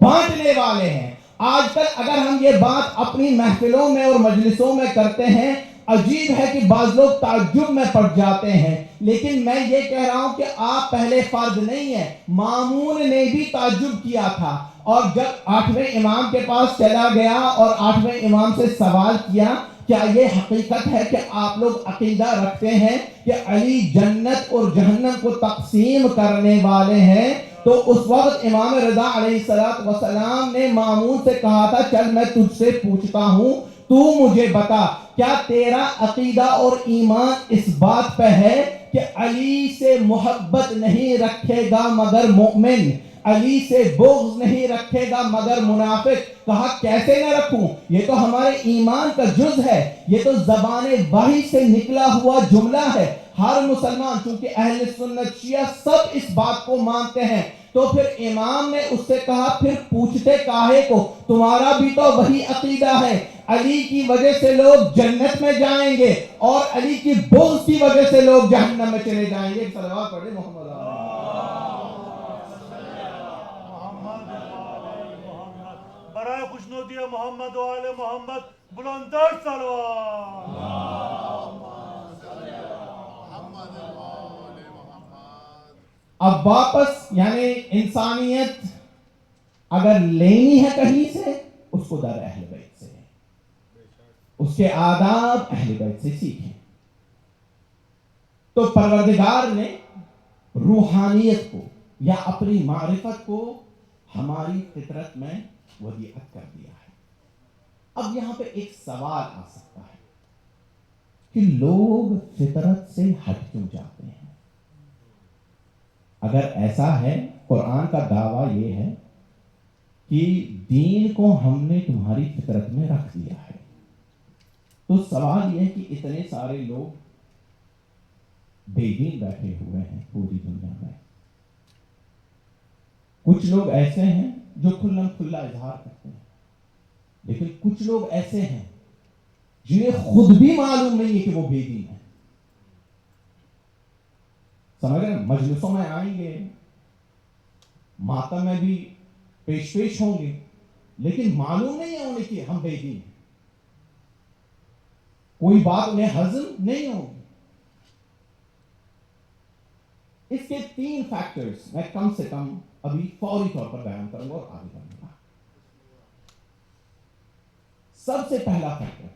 بانٹنے والے ہیں. آج کل اگر ہم یہ بات اپنی محفلوں میں اور مجلسوں میں کرتے ہیں، عجیب ہے کہ بعض لوگ تعجب میں پڑ جاتے ہیں. لیکن میں یہ کہہ رہا ہوں کہ آپ پہلے فرد نہیں ہیں. مامون نے بھی تعجب کیا تھا، اور جب 8ویں امام کے پاس چلا گیا اور 8ویں امام سے سوال کیا کیا یہ حقیقت ہے کہ آپ لوگ عقیدہ رکھتے ہیں کہ علی جنت اور جہنم کو تقسیم کرنے والے ہیں؟ تو اس وقت امام رضا علیہ السلام نے مامون سے کہا تھا چل میں تجھ سے پوچھتا ہوں، تو مجھے بتا کیا تیرا عقیدہ اور ایمان اس بات پہ ہے کہ علی سے محبت نہیں رکھے گا مگر مومن، علی سے بغض نہیں رکھے گا مگر منافق؟ کہا کیسے نہ رکھوں، یہ تو ہمارے ایمان کا جز ہے، یہ تو زبان وحی سے نکلا ہوا جملہ ہے. ہر مسلمان، چونکہ اہل سنت شیعہ سب اس بات کو مانتے ہیں. تو پھر امام نے اس سے کہا پھر پوچھتے کاہے کو، تمہارا بھی تو وہی عقیدہ ہے. علی کی وجہ سے لوگ جنت میں جائیں گے اور علی کی بغض کی وجہ سے لوگ جہنم میں چلے جائیں گے. صلوات پڑھیں محمد. برائے خوشنودی محمد و آل محمد بلندر صلوات. اب واپس یعنی انسانیت اگر لینی ہے کہیں سے، اس کو در اہل بیت سے، اس کے آداب اہل بیت سے سیکھیں. تو پروردگار نے روحانیت کو یا اپنی معرفت کو ہماری فطرت میں ودیعت کر دیا ہے. اب یہاں پہ ایک سوال آ سکتا ہے کہ لوگ فطرت سے ہٹ کیوں جاتے ہیں؟ اگر ایسا ہے، قرآن کا دعویٰ یہ ہے کہ دین کو ہم نے تمہاری فطرت میں رکھ دیا ہے. تو سوال یہ ہے کہ اتنے سارے لوگ بے دین بیٹھے ہوئے ہیں پوری دنیا میں. کچھ لوگ ایسے ہیں جو کھلا کھلا اظہار کرتے ہیں، لیکن کچھ لوگ ایسے ہیں جنہیں خود بھی معلوم نہیں ہے کہ وہ بے دین ہیں. سمجھ رہے ہیں؟ مجلسوں میں آئیں گے، ماتم میں بھی پیش ہوں گے، لیکن معلوم نہیں ہے انہیں کہ ہم بے دین ہیں. کوئی بات انہیں ہضم نہیں ہوگی. اس کے 3 فیکٹرز میں کم سے کم ابھی فوری طور پر بیان کروں گا اور آگے بڑھوں گا. سب سے پہلا فیکٹر،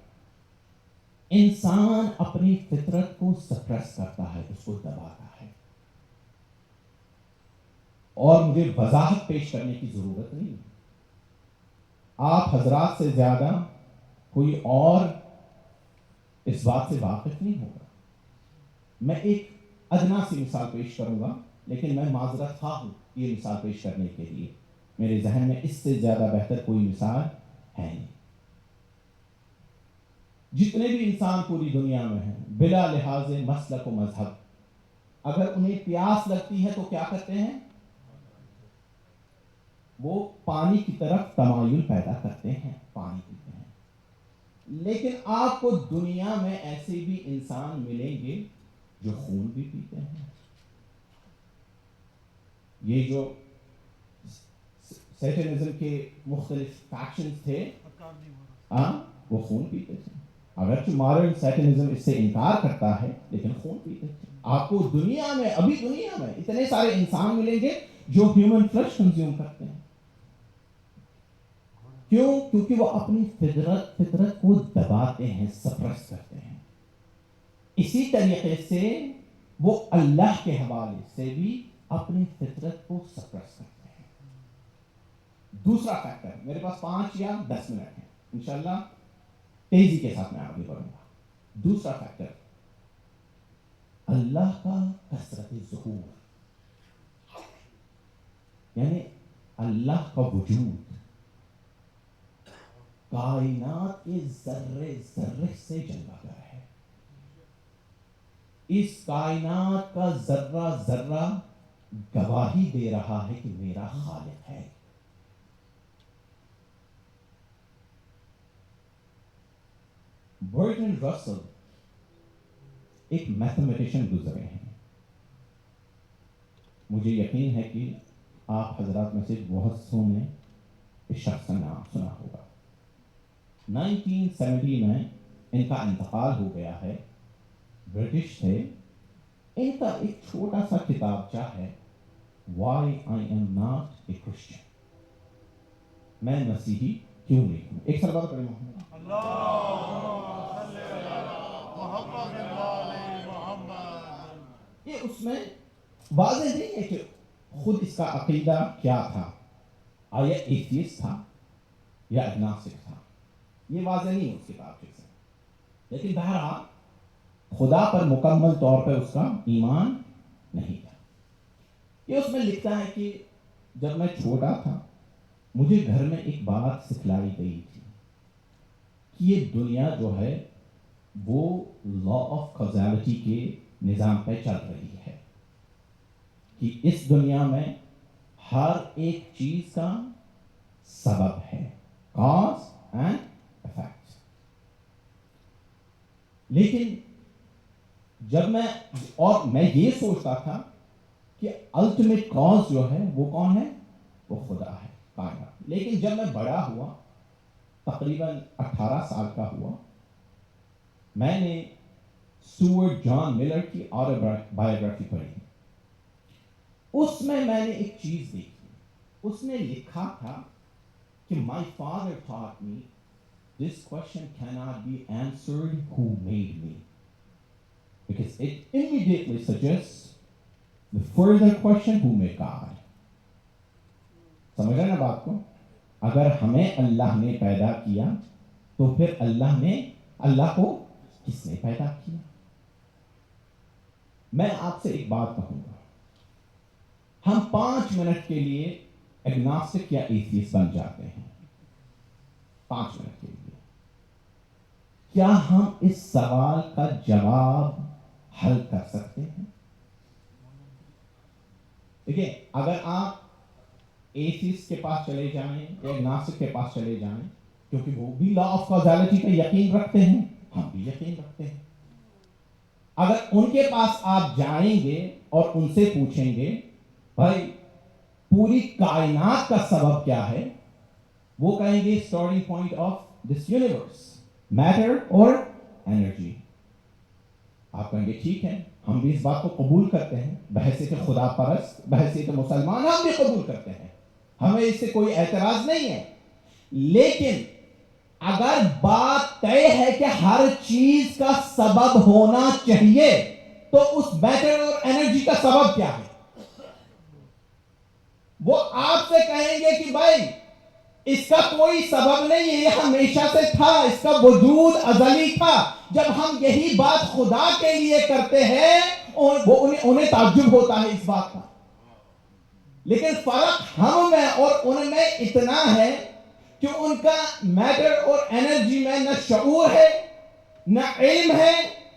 انسان اپنی فطرت کو سپریس کرتا ہے، اس کو دباتا ہے. اور مجھے وضاحت پیش کرنے کی ضرورت نہیں ہے. آپ حضرات سے زیادہ کوئی اور اس بات سے واقف نہیں ہوگا. میں ایک ادنا سی مثال پیش کروں گا، لیکن میں معذرت خواہ ہوں یہ مثال پیش کرنے کے لیے. میرے ذہن میں اس سے زیادہ بہتر کوئی مثال ہے نہیں. جتنے بھی انسان پوری دنیا میں ہیں بلا لحاظ مسلک و مذہب، اگر انہیں پیاس لگتی ہے تو کیا کرتے ہیں؟ وہ پانی کی طرف تمایل پیدا کرتے ہیں، پانی پیتے ہیں. لیکن آپ کو دنیا میں ایسے بھی انسان ملیں گے جو خون بھی پیتے ہیں. یہ جو سیٹنزم کے مختلف فیکشنز تھے، وہ خون پیتے تھے. اگرچہ ماڈرن سیٹنزم اس سے انکار کرتا ہے، لیکن خون پیتے تھے. آپ کو دنیا میں، ابھی دنیا میں اتنے سارے انسان ملیں گے جو ہیومن فلیش کنزیوم کرتے ہیں. کیوں؟ کیونکہ وہ اپنی فطرت کو دباتے ہیں، سپریس کرتے ہیں. اسی طریقے سے وہ اللہ کے حوالے سے بھی اپنی فطرت کو سپریس کرتے ہیں. دوسرا فیکٹر، میرے پاس 5 یا 10 منٹ ہیں، انشاءاللہ تیزی کے ساتھ میں آگے بڑھوں گا. دوسرا فیکٹر، اللہ کا کثرت ظہور، یعنی اللہ کا وجود کائنات کے ذرے ذرے سے جلوہ گر ہے. اس کائنات کا ذرہ ذرہ گواہی دے رہا ہے کہ میرا خالق ہے. برٹرینڈ رسل ایک میتھمیٹیشین گزرے ہیں. مجھے یقین ہے کہ آپ حضرات میں سے بہت سو نے اس شخص کا نام سنا ہوگا. 1970 میں ان کا انتقال ہو گیا ہے. برٹش تھے. ان کا ایک چھوٹا سا کتابچہ ہے، Why I am not a Christian. میں مسیحی کیوں نہیں ہوں. ایک سال بعد پڑھیں محمد. یہ اس میں واضح نہیں ہے کہ خود اس کا عقیدہ کیا تھا، آیا ایتھیسٹ تھا یا اگناسٹک تھا، یہ واضح نہیں ہے اس کتاب سے. لیکن بہرحال خدا پر مکمل طور پر اس کا ایمان نہیں تھا. یہ اس میں لکھتا ہے کہ جب میں چھوٹا تھا مجھے گھر میں ایک بات سکھلائی گئی تھی کہ یہ دنیا جو ہے وہ لا آف کازالٹی کے نظام پہ چل رہی ہے، کہ اس دنیا میں ہر ایک چیز کا سبب ہے، کاز اینڈ افیکٹ. لیکن جب میں یہ سوچتا تھا کہ الٹیمیٹ کاز جو ہے وہ کون ہے؟ وہ خدا ہے، کائنات. لیکن جب میں بڑا ہوا، تقریباً 18 سال کا ہوا، میں نے سٹیورٹ جان ملر کی آٹوبایوگرافی پڑھی. اس میں نے ایک چیز دیکھی. اس نے لکھا تھا کہ my father taught me this question cannot be answered who made me, because it immediately suggests the further question who made God. سمجھ رہے نا بات کو؟ اگر ہمیں اللہ نے پیدا کیا تو پھر اللہ کو کس نے پیدا کیا؟ میں آپ سے ایک بات کہوں گا، ہم 5 منٹ کے لیے ایگناسٹک یا ایتھیسٹ بن جاتے ہیں. 5 منٹ کے لیے کیا ہم اس سوال کا جواب حل کر سکتے ہیں؟ دیکھیے، اگر آپ ایتھیسٹ کے پاس چلے جائیں یا ایگناسٹک کے پاس چلے جائیں، کیونکہ وہ بھی لا آف کازالٹی پہ یقین رکھتے ہیں، ہم بھی یقین رکھتے ہیں. اگر ان کے پاس آپ جائیں گے اور ان سے پوچھیں گے بھائی پوری کائنات کا سبب کیا ہے، وہ کہیں گے starting point of this universe matter اور انرجی. آپ کہیں گے ٹھیک ہے، ہم بھی اس بات کو قبول کرتے ہیں، بحیثیت خدا پرست، بحیثیت مسلمان ہم بھی قبول کرتے ہیں، ہمیں اس سے کوئی اعتراض نہیں ہے. لیکن اگر بات طے ہے کہ ہر چیز کا سبب ہونا چاہیے تو اس میٹر اور انرجی کا سبب کیا ہے؟ وہ آپ سے کہیں گے کہ بھائی اس کا کوئی سبب نہیں ہے، یہ ہمیشہ سے تھا، اس کا وجود ازلی تھا. جب ہم یہی بات خدا کے لیے کرتے ہیں انہیں تعجب ہوتا ہے اس بات کا. لیکن فرق ہم میں اور ان میں اتنا ہے کہ ان کا میٹر اور انرجی میں نہ شعور ہے، نہ علم ہے،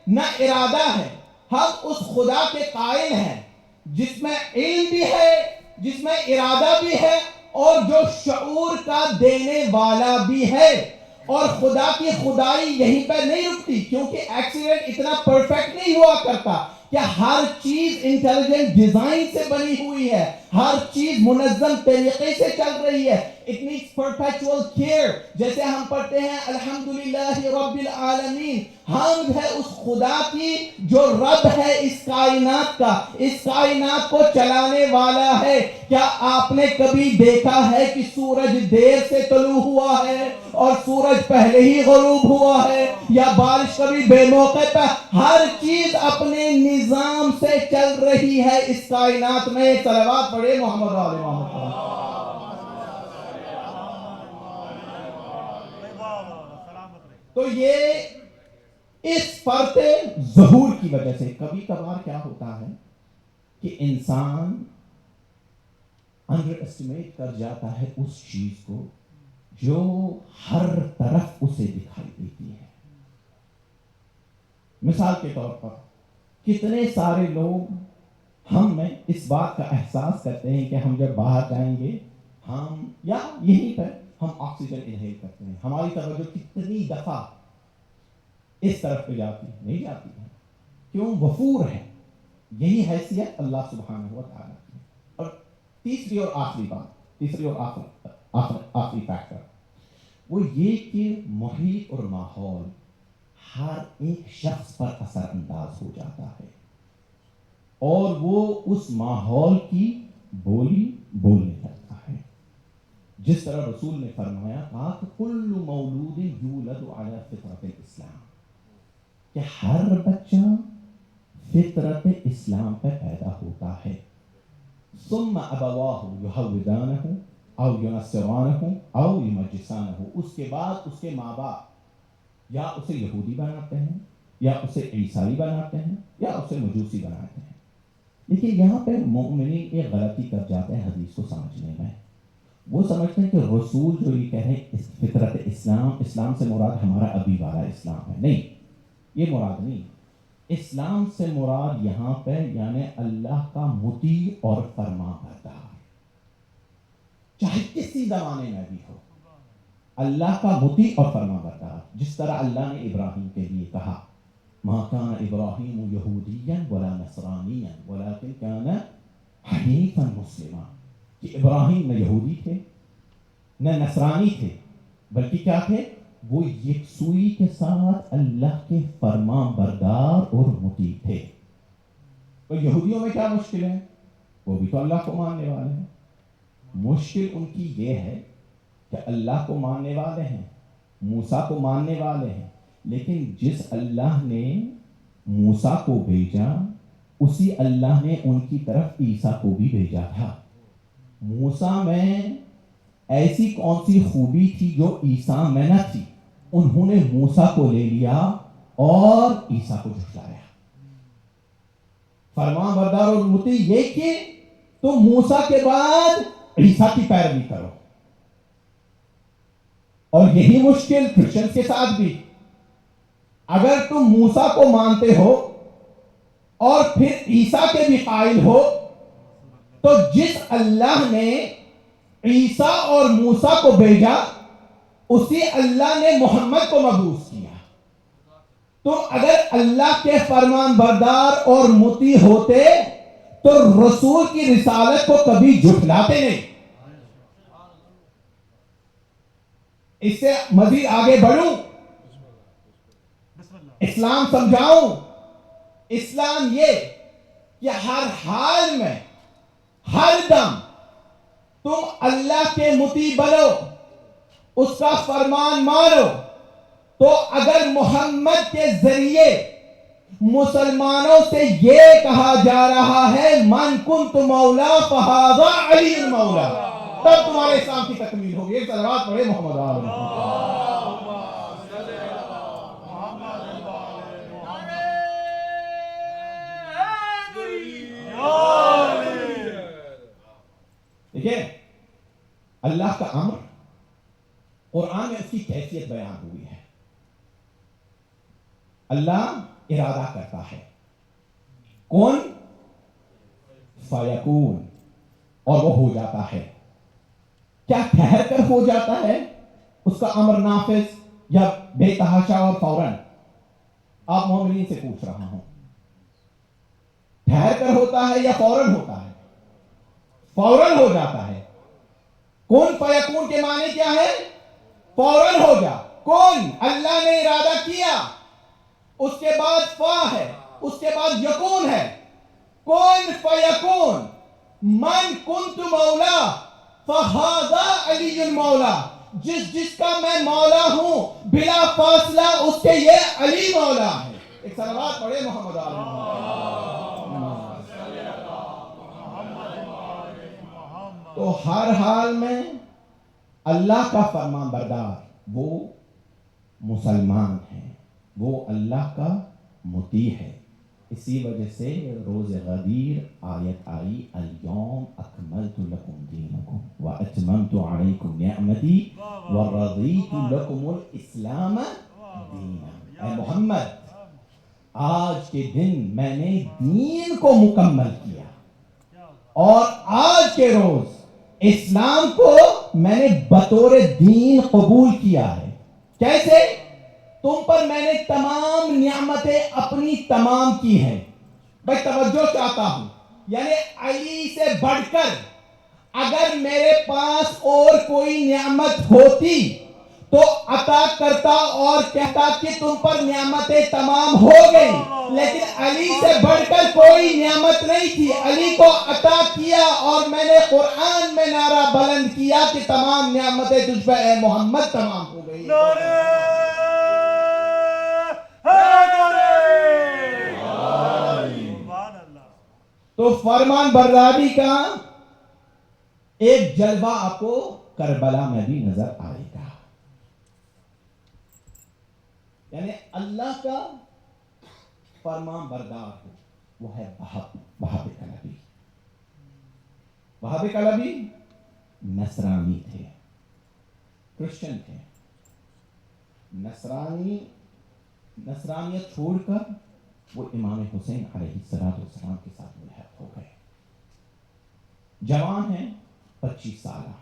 نہ ارادہ ہے. ہم اس خدا کے قائل ہیں جس میں علم بھی ہے، جس میں ارادہ بھی ہے، اور جو شعور کا دینے والا بھی ہے. اور خدا کی خدائی یہیں پہ نہیں رکتی، کیونکہ ایکسیڈنٹ اتنا پرفیکٹ نہیں ہوا کرتا کہ ہر چیز انٹیلیجنٹ ڈیزائن سے بنی ہوئی ہے، ہر چیز منظم طریقے سے چل رہی ہے. It needs perpetual care. جیسے ہم پڑھتے ہیں الحمدللہ رب العالمین، حمد ہے اس خدا کی جو رب ہے اس کائنات کا، اس کائنات کو چلانے والا ہے. کیا آپ نے کبھی دیکھا ہے کہ سورج دیر سے طلوع ہوا ہے اور سورج پہلے ہی غروب ہوا ہے، یا بارش کبھی بے موقع پہ؟ ہر چیز اپنے نظام سے چل رہی ہے اس کائنات میں. صلوات پڑھے محمد علیہ محمد. تو یہ اس فرط ظہور کی وجہ سے کبھی کبھار کیا ہوتا ہے کہ انسان انڈر اسٹیمیٹ کر جاتا ہے اس چیز کو جو ہر طرف اسے دکھائی دیتی ہے. مثال کے طور پر کتنے سارے لوگ ہم میں اس بات کا احساس کرتے ہیں کہ ہم جب باہر جائیں گے ہم یا یہیں پر ہم آکسیجن انہیل کرتے ہیں، ہماری توجہ کتنی دفعہ اس طرف پہ جاتی ہے؟ نہیں جاتی ہے. کیوں؟ وفور ہے. یہی حیثیت اللہ سبحانہ و تعالیٰ کی. اور تیسری اور آخری بات، تیسری اور آخری فیکٹر وہ یہ کہ محیط اور ماحول ہر ایک شخص پر اثر انداز ہو جاتا ہے اور وہ اس ماحول کی بولی بولنے لگتا ہے. جس طرح رسول نے فرمایا تھا کہ کل مولود یولد علی فطرت الاسلام، کہ ہر بچہ فطرت اسلام پہ پیدا ہوتا ہے. ثم ابواہ یحودانہ او ینصرانہ او یمجسانہ، اس کے بعد اس کے ماں باپ یا اسے یہودی بناتے ہیں یا اسے عیسائی بناتے ہیں یا اسے مجوسی بناتے ہیں. لیکن یہاں پہ مومنین ایک غلطی کر جاتے ہیں حدیث کو سمجھنے میں. وہ سمجھتے ہیں کہ رسول جو یہ کہہ رہے ہیں فطرت اسلام، اسلام سے مراد ہمارا ابھی والا اسلام ہے. نہیں، یہ مراد نہیں. اسلام سے مراد یہاں پہ یعنی اللہ کا مطیع اور فرما بردار، چاہے کسی زمانے میں بھی ہو، اللہ کا مطیع اور فرما بردار. جس طرح اللہ نے ابراہیم کے لیے کہا ما کان ابراہیم یہودیا ولا نصرانیا ولکن کان حنیفا مسلما، کہ ابراہیم نہ یہودی تھے نہ نصرانی تھے، بلکہ کیا تھے؟ وہ یکسوئی کے ساتھ اللہ کے فرما بردار اور مطیع تھے. تو یہودیوں میں کیا مشکل ہے؟ وہ بھی تو اللہ کو ماننے والے ہیں. مشکل ان کی یہ ہے کہ اللہ کو ماننے والے ہیں، موسیٰ کو ماننے والے ہیں، لیکن جس اللہ نے موسیٰ کو بھیجا اسی اللہ نے ان کی طرف عیسیٰ کو بھی بھیجا تھا. موسیٰ میں ایسی کون سی خوبی تھی جو عیسیٰ میں نہ تھی؟ انہوں نے موسیٰ کو لے لیا اور عیسیٰ کو جھٹلایا. فرمان بردار اور مطیع یہ کہ تم موسیٰ کے بعد عیسیٰ کی پیروی کرو. اور یہی مشکل کرسچنز کے ساتھ بھی. اگر تم موسیٰ کو مانتے ہو اور پھر عیسیٰ کے بھی قائل ہو تو جس اللہ نے عیسیٰ اور موسیٰ کو بھیجا اسی اللہ نے محمد کو مبعوث کیا. تم اگر اللہ کے فرمان بردار اور مطیع ہوتے تو رسول کی رسالت کو کبھی جھٹلاتے نہیں. اس سے مزید آگے بڑھوں، بسم اللہ. اسلام سمجھاؤں؟ اسلام یہ کہ ہر حال میں ہر دم تم اللہ کے مطیع بنو، اس کا فرمان مانو. تو اگر محمد کے ذریعے مسلمانوں سے یہ کہا جا رہا ہے من کنت مولا فہذا علی المولا، تب تمہارے اسلام کی تکمیل ہوگی. ایک صلوات پڑھے محمد آل محمد. دیکھیں اللہ کا امر قرآن میں اس کی کیفیت بیان ہوئی ہے. اللہ ارادہ کرتا ہے، کون فیکون، اور وہ ہو جاتا ہے. کیا ٹھہر کر ہو جاتا ہے اس کا امر نافذ یا بے تحاشا اور فوراً؟ آپ مومنین سے پوچھ رہا ہوں، ٹھہر کر ہوتا ہے یا فوراً ہوتا ہے؟ فوراً ہو جاتا ہے. کون فیکون کے معنی کیا ہے؟ فوراً ہو جا. کون؟ اللہ نے ارادہ کیا، اس کے بعد فا ہے، اس کے بعد یکون ہے. کون فیکون، من کنت مولا فہذا علی المولا، جس کا میں مولا ہوں بلا فاصلہ اس کے یہ علی مولا ہے. ایک صلوات پڑھے محمد آل محمد. تو ہر حال میں اللہ کا فرمان بردار وہ مسلمان ہے، وہ اللہ کا مطیع ہے. اسی وجہ سے روز غدیر آیت آئی الیوم اکملت لکم دینکم واتممت علیکم نعمتی ورضیت لکم الاسلام دینا. اے محمد، آج کے دن میں نے دین کو مکمل کیا، اور آج کے روز اسلام کو میں نے بطور دین قبول کیا ہے. کیسے؟ تم پر میں نے تمام نعمتیں اپنی تمام کی ہیں. بھائی توجہ چاہتا ہوں، یعنی علی سے بڑھ کر اگر میرے پاس اور کوئی نعمت ہوتی تو عطا کرتا اور کہتا کہ تم پر نعمتیں تمام ہو گئی. لیکن علی سے بڑھ کر کوئی نعمت نہیں تھی، علی کو عطا کیا، اور میں نے قرآن میں نعرہ بلند کیا کہ تمام نعمتیں تجھ پہ اے محمد تمام ہو گئی. تو فرمان برداری کا ایک جلوہ آپ کو کربلا میں بھی نظر آئے گا. یعنی اللہ کا فرمان بردار ہو وہ ہے وہاب کلبی. وہاب کلبی نصرانی تھے، کرسچن تھے. نصرانیت چھوڑ کر وہ امام حسین علیہ السلام کے ساتھ ملحق ہو گئے. جوان ہیں، 25 سالہ،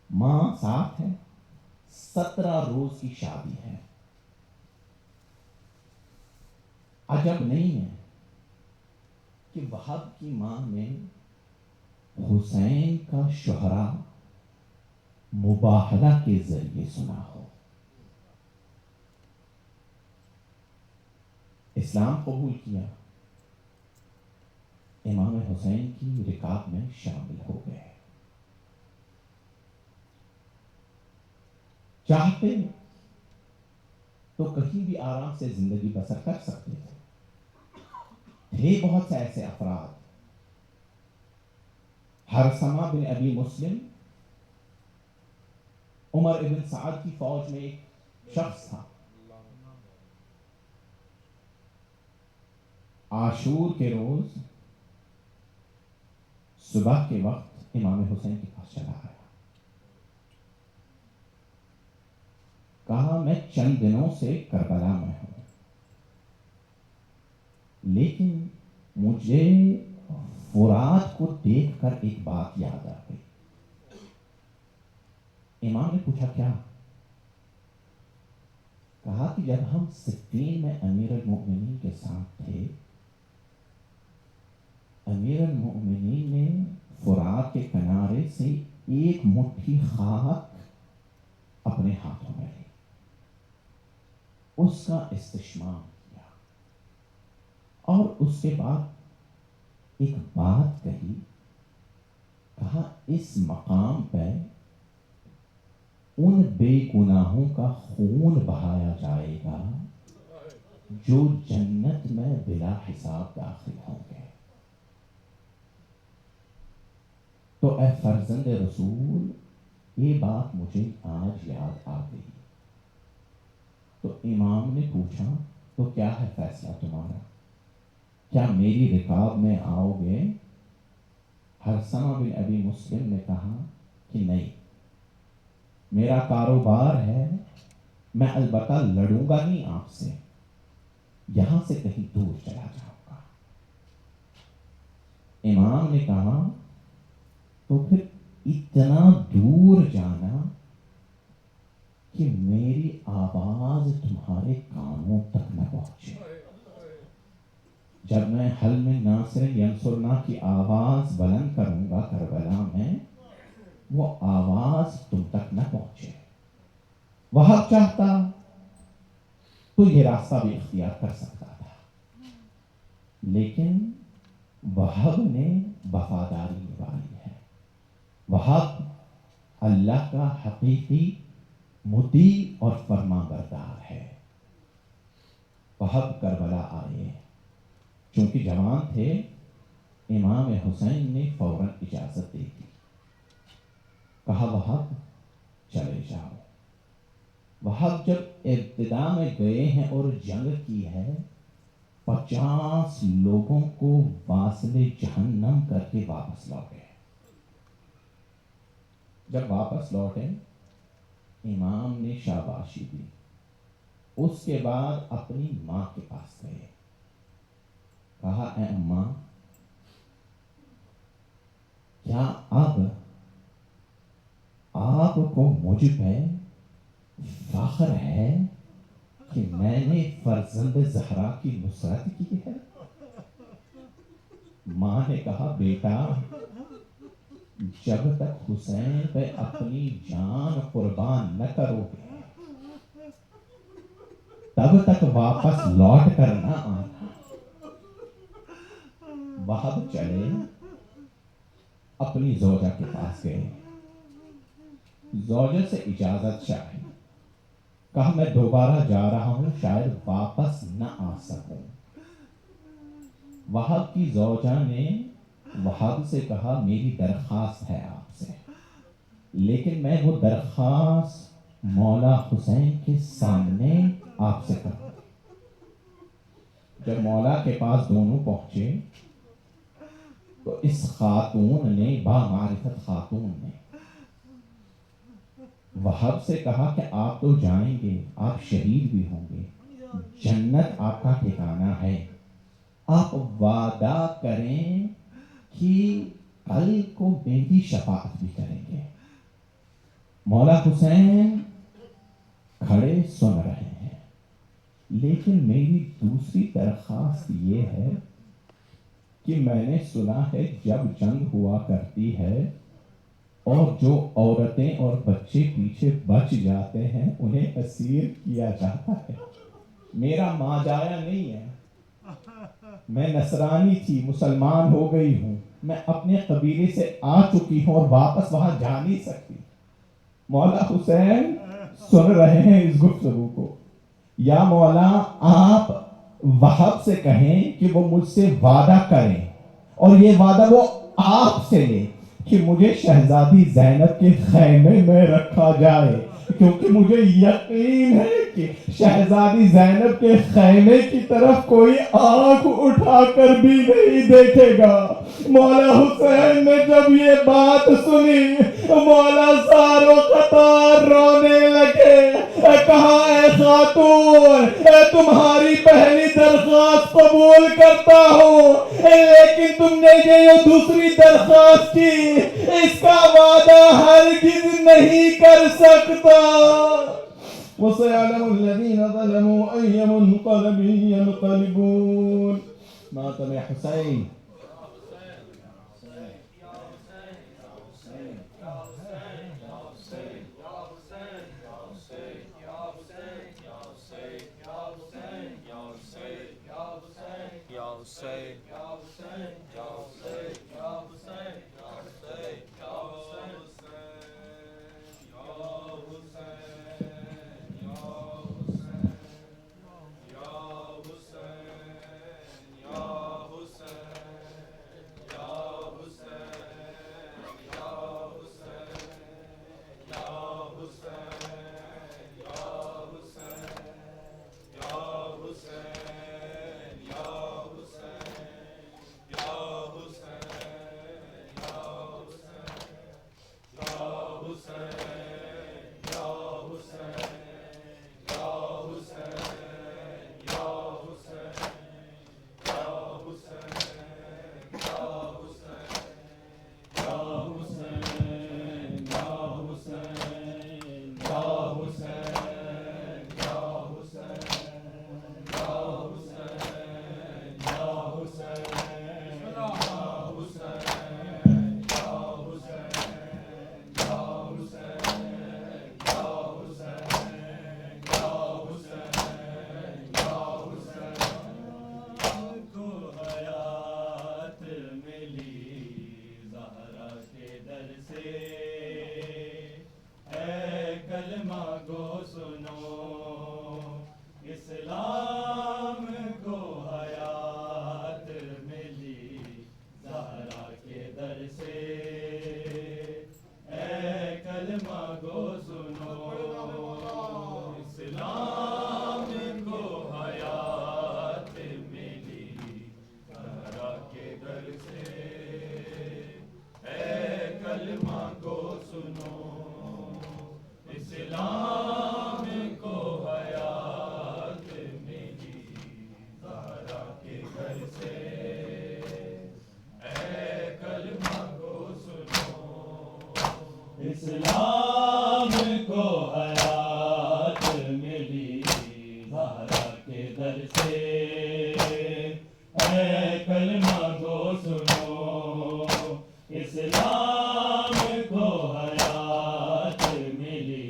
ماں ساتھ ہے، 17 روز کی شادی ہے. عجب نہیں ہے کہ وہاب کی ماں نے حسین کا شہرہ مباہلہ کے ذریعے سنا ہو. اسلام قبول کیا، امام حسین کی رکاب میں شامل ہو گئے. چاہتے تو کہیں بھی آرام سے زندگی بسر کر سکتے تھے. تھے بہت سے ایسے افراد. حرثمہ بن ابی مسلم عمر ابن سعد کی فوج میں ایک شخص تھا. عاشور کے روز صبح کے وقت امام حسین کے پاس چلا آیا. کہا میں چند دنوں سے کربلا میں ہوں، لیکن مجھے فرات کو دیکھ کر ایک بات یاد آ گئی. امام نے پوچھا کیا؟ کہا کہ جب ہم صفین میں امیر المؤمنین کے ساتھ تھے، امیر المؤمنین نے فرات کے کنارے سے ایک مٹھی خاک اپنے ہاتھوں میں لی. اس کا استشمام کیا اور اس کے بعد ایک بات کہی. کہا اس مقام پہ ان بے گناہوں کا خون بہایا جائے گا جو جنت میں بلا حساب داخل ہوں گے. تو اے فرزند رسول یہ بات مجھے آج یاد آ گئی. تو امام نے پوچھا تو کیا ہے فیصلہ تمہارا؟ کیا میری رکاب میں آؤ گے؟ حرثمہ بن ابی مسلم نے کہا کہ نہیں، میرا کاروبار ہے، میں البتہ لڑوں گا نہیں آپ سے، یہاں سے کہیں دور چلا جاؤں گا. امام نے کہا تو پھر اتنا دور جانا کہ میری آواز تمہارے کانوں تک نہ پہنچے. جب میں حل میں ناصر ینصرنا کی آواز بلند کروں گا کربلا میں، وہ آواز تم تک نہ پہنچے. وہاب چاہتا تو یہ راستہ بھی اختیار کر سکتا تھا، لیکن وہاب نے وفاداری نبھائی ہے. وہاب اللہ کا حقیقی مطیع اور فرما بردار ہے. وہاب کربلا آئے، چونکہ جوان تھے، امام حسین نے فوراً اجازت دے دی. کہا وہاب چلے جاؤ. وہاب جب ابتدا میں گئے ہیں اور جنگ کی ہے، 50 لوگوں کو واصل جہنم کر کے واپس لوٹے. جب واپس لوٹے امام نے شاباشی دی. اس کے بعد اپنی ماں کے پاس گئے. کہا اے اماں، کیا اب آپ کو مجھ پہ فخر ہے کہ میں نے فرزند زہرا کی نصرت کی ہے؟ ماں نے کہا بیٹا، جب تک حسین پہ اپنی جان قربان نہ کرو گے تب تک واپس لوٹ کر نہ آنا. وہاب چلے، اپنی زوجہ کے پاس گئے، زوجہ سے اجازت چاہی. کہا میں دوبارہ جا رہا ہوں، شاید واپس نہ آ سکوں. وہاب کی زوجہ نے وہاب سے کہا میری درخواست ہے آپ سے، لیکن میں وہ درخواست مولا حسین کے سامنے آپ سے کروں. جب مولا کے پاس دونوں پہنچے تو اس خاتون نے، بامعرفت خاتون نے وہاب سے کہا کہ آپ تو جائیں گے، آپ شہید بھی ہوں گے، جنت آپ کا ٹھکانہ ہے، آپ وعدہ کریں کہ کل کو میری شفاعت بھی کریں گے. مولا حسین کھڑے سن رہے ہیں، لیکن میری دوسری درخواست یہ ہے کہ میں نے سنا ہے جب جنگ ہوا کرتی ہے اور جو عورتیں اور بچے پیچھے بچ جاتے ہیں انہیں اسیر کیا جاتا ہے. میرا ماں جایا نہیں ہے، میں نصرانی تھی، مسلمان ہو گئی ہوں، میں اپنے قبیلے سے آ چکی ہوں اور واپس وہاں جا نہیں سکتی. مولا حسین سن رہے ہیں اس گفتگو کو. یا مولا آپ وہاب سے کہیں کہ وہ مجھ سے وعدہ کریں اور یہ وعدہ وہ آپ سے لے کہ مجھے شہزادی زینب کے خیمے میں رکھا جائے، کیونکہ مجھے یقین ہے کہ شہزادی زینب کے خیمے کی طرف کوئی آنکھ اٹھا کر بھی نہیں دیکھے گا. مولا حسین نے جب یہ بات سنی، مولا زار و قطار رونے لگے. کہا اے خاتون، تمہاری پہلی درخواست قبول کرتا ہوں، لیکن تم نے یہ دوسری درخواست کی، اس کا وعدہ ہرگز نہیں کر سکتا. وَسَيَعْلَمُ الَّذِينَ ظَلَمُوا أَيَّ مُنْقَلَبٍ يَنْقَلِبُونَ. ماتم حسین. Hussein, Ya Hussein, Ya Hussein, Ya Hussein, Ya Hussein, Ya Hussein, Ya Hussein, Ya Hussein, Ya Hussein, Ya Hussein, Ya Hussein, Ya Hussein, Ya Hussein, Ya Hussein, Ya Hussein, Ya Hussein, Ya اسلام کو حیات ملی زہرا کے در سے، اے کلمہ گو سنو، اسلام کو حیات ملی زہرا کے در سے، اے کلمہ گو سنو، اسلام کو حیات ملی زہرا کے در سے، اے کلمہ گو سنو، اسلام کو حیات ملی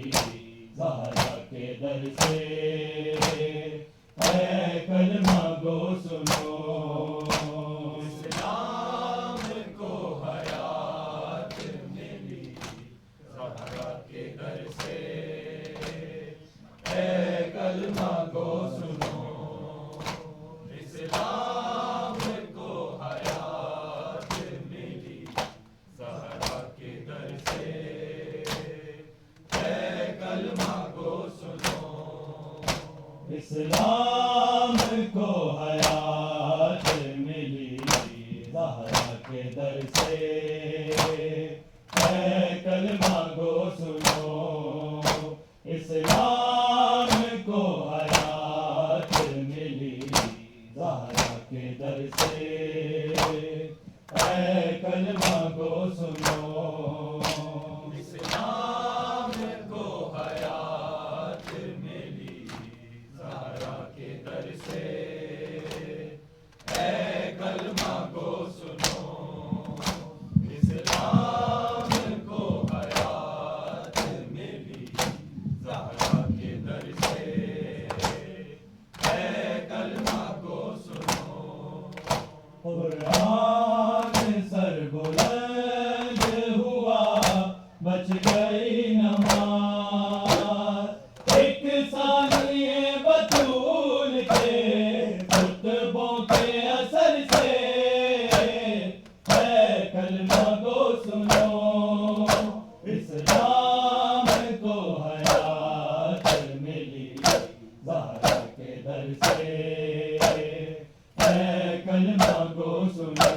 زہرا کے در سے، اے کلمہ گو سنو، اسلام کو حیات ملی زہرا کے در سے، اے کلمہ گو سنو، اسلام کو حیات ملی زہرا کے در سے، اے کلمہ گو سنو، اسلام کو حیات ملی زہرا کے در سے، اے کلمہ گو سنو، اسلام کو حیات ملی زہرا کے در سے، اے کلمہ گو سنو، قرآن سر بلند ہوا بچ گئی نماز، ایک ثانیہ بطول کے خطبوں کے اثر سے، اے کلمہ گو سنو، اسلام کو حیات ملی زہرا کے در سے، اے کلمہ گو سنو،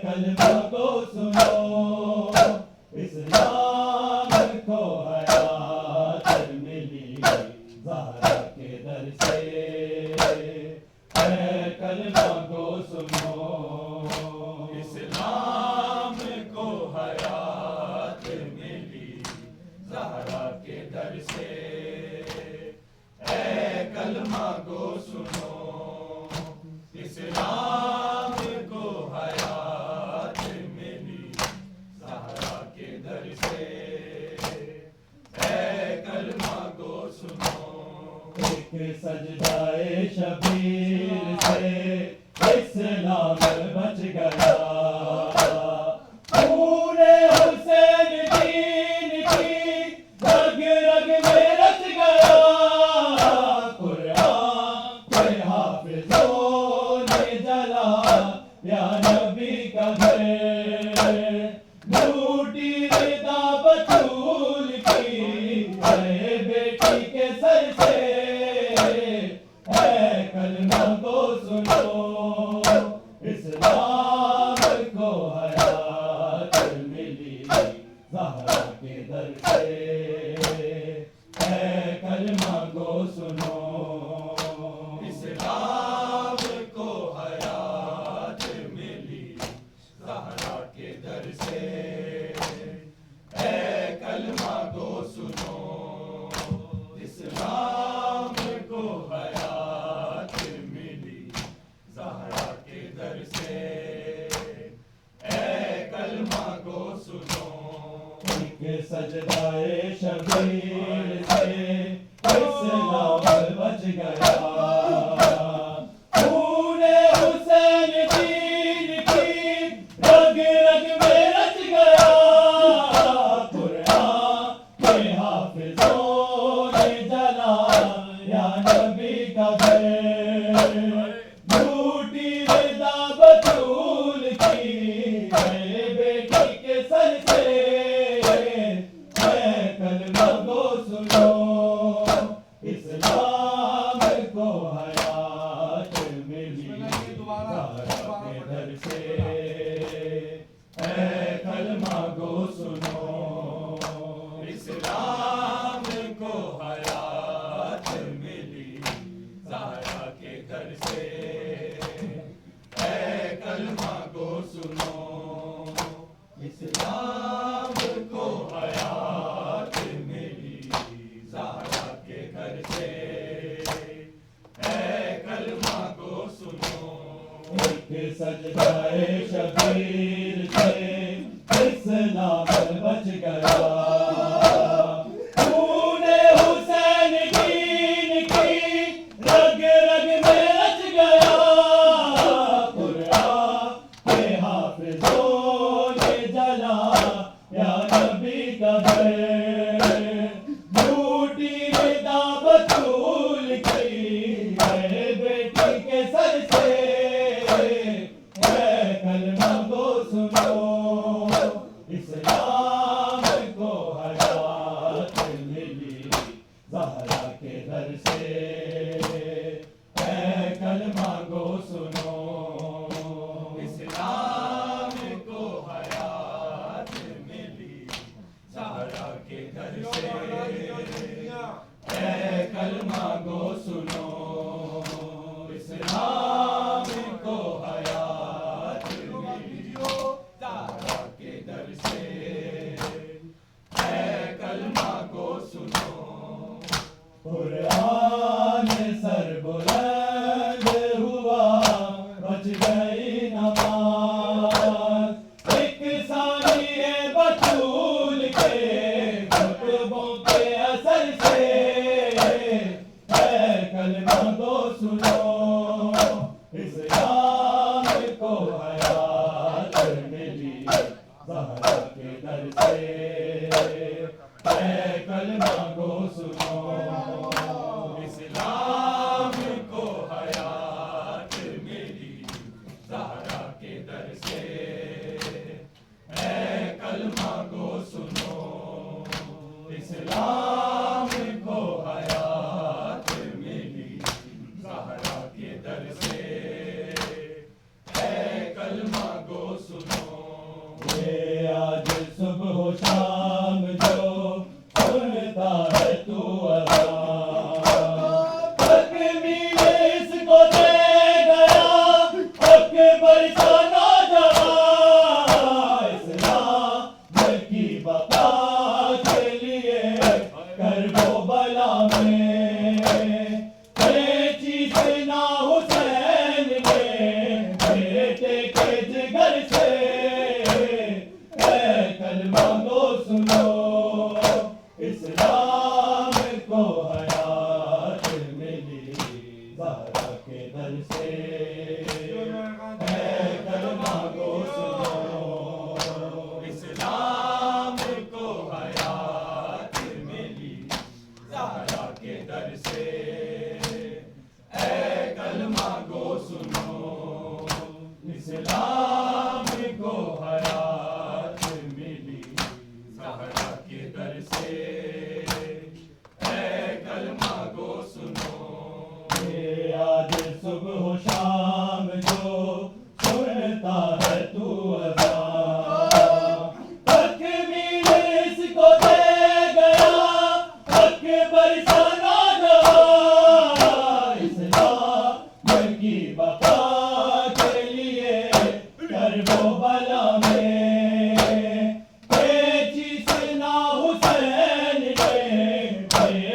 کلمہ کو سنو اسلام کو حیات ملی زہرا کے در سے کلمہ کو سنو اسلام کو حیات ملی زہرا کے در سے اے کلمہ کو سنو اسلام کو حیات ملی زہرا کے در سے اے کلمہ کو سنو ایک سجدائے شبیر سے اسلام بچ گیا پورے حسین دین کی رگ رگ میں رچ گیا قرآن کے حافظوں نے جلا یا نبی کا گھر لوٹی رضا بطول کی اے بیٹی کے سر سے اے کلمہ کو سنو اسلام کو حیات ملی زہرا کے در سے اے کلمہ کو سنو اسلام کو حیات ملی زہرا کے در سے اے کلمہ کو سنو اسلام کو حیات ملی زہرا کے در سے اے کلمہ کو سنو ایک سجدائے شبیر سے اسلام بچ گیا پورے حسین دین کی رگ رگ میں رچ گیا قرآن کے حافظوں نے جلا یا نبی کا گھر لوٹی رضا بطول کی اے بیٹی کے سر سے اے کلمہ کو سنو اسلام کو حیات ملی زہرا کے در سے اے کلمہ کو سنو اسلام کو حیات ملی زہرا کے در سے اے کلمہ کو سنو اسلام کو حیات ملی زہرا کے گھر سے اے کلمہ کو سنو ایک سجدائے شبیر سے اسلام بچ گیا پورے حسین دین کی رگ رگ میں رچ گیا قرآن کے حافظوں نے جلا یا نبی کا گھر لوٹی رضا بطول کی اے بیٹی کے سر سے اے کلمہ کو سنو اسلام کو حیات ملی زہرا کے در سے اے کلمہ کو سنو اسلام کو حیات ملی زہرا کے گھر سے اے کلمہ کو سنو اسلام کو حیات ملی زہرا سنو یہ آج صبح و شام جو سنتا ہے تو اذان حق میل اس کو دے گیا حق برسانا جہاں اسلام کی بقا کے لیے کرب و بلا میں چیزنا حسین نے بیٹے کے جگر سے اے کلمہ گو سنو اسلام کو حیات ملی زہرا کے در سے اے کلمہ گو سنو اسلام کو حیات ملی زہرا کے در سے اے کلمہ گو سنو اسلام کو حیات ملی زہرا کے در سے اے کلمہ گو سنو یہ آج صبح و شام جو سنتا ہے تو اذان حق میل اس کو دے گیا حق برسانا جہاں اسلام کی بقا کے لیے کرب و بلا میں چیزنا حسین نے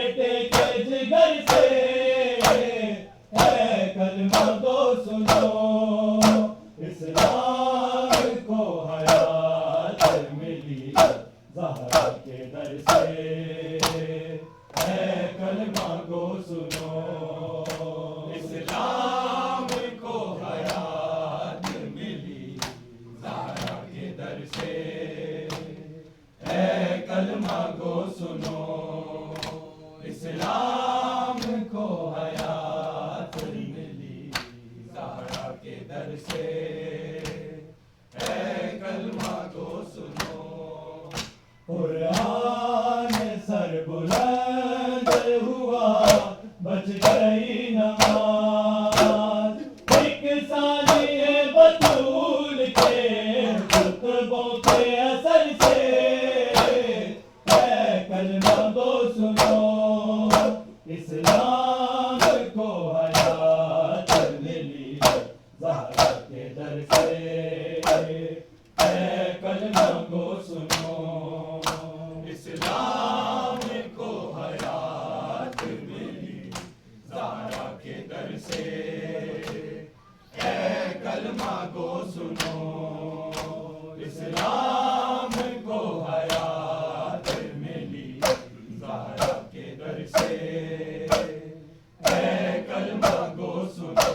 بیٹے کے جگر سے اے کلمہ گو سنو اسلام کو حیات ملی زہرا کے در سے اے کلمہ گو سنو اسلام کو حیات ملی زہرا کے در سے اے کلمہ گو سنو اسلام کو حیات ملی زہرا کے در سے اے کلمہ گو سنو قرآن سر بلند ہوا بچ گئی نماز ایک ثانیے بطول کے خطبوں کے اثر سے اے کلمہ گو سنو اسلام کو حیات ملی زہرا کے در سے اے کلمہ گو سنو اسلام کو حیات ملی زہرا کے در سے اے کلمہ گو سنو اسلام کو حیات ملی زہرا کے در سے اے کلمہ گو سنو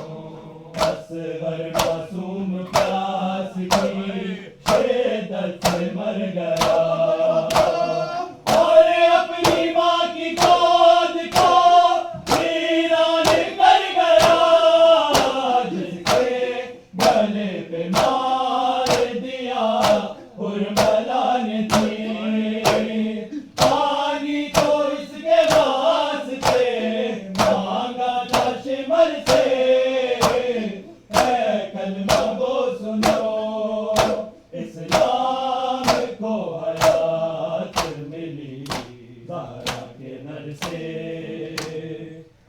اصغر معصوم پیاس کی شدت سے مر گیا اور اپنی ماں کی گود کو ویران کر گیا جس کے گلے پہ مار دیا حرملا نے تھی پانی تو اس کے واسطے مانگا تھا شمر سے اے کلمہ گو سنو اسلام کو حیات ملی زہرا کے در سے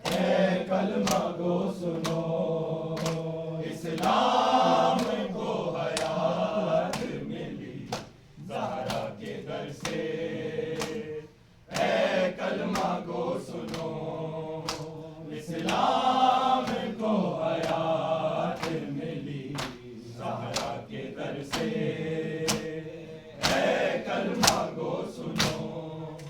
اے کلمہ گو سنو اسلام کو حیات ملی زہرا کے در سے اے کلمہ گو سنو اسلام کو حیات ملی زہرا کے در سے اے کلمہ گو سنو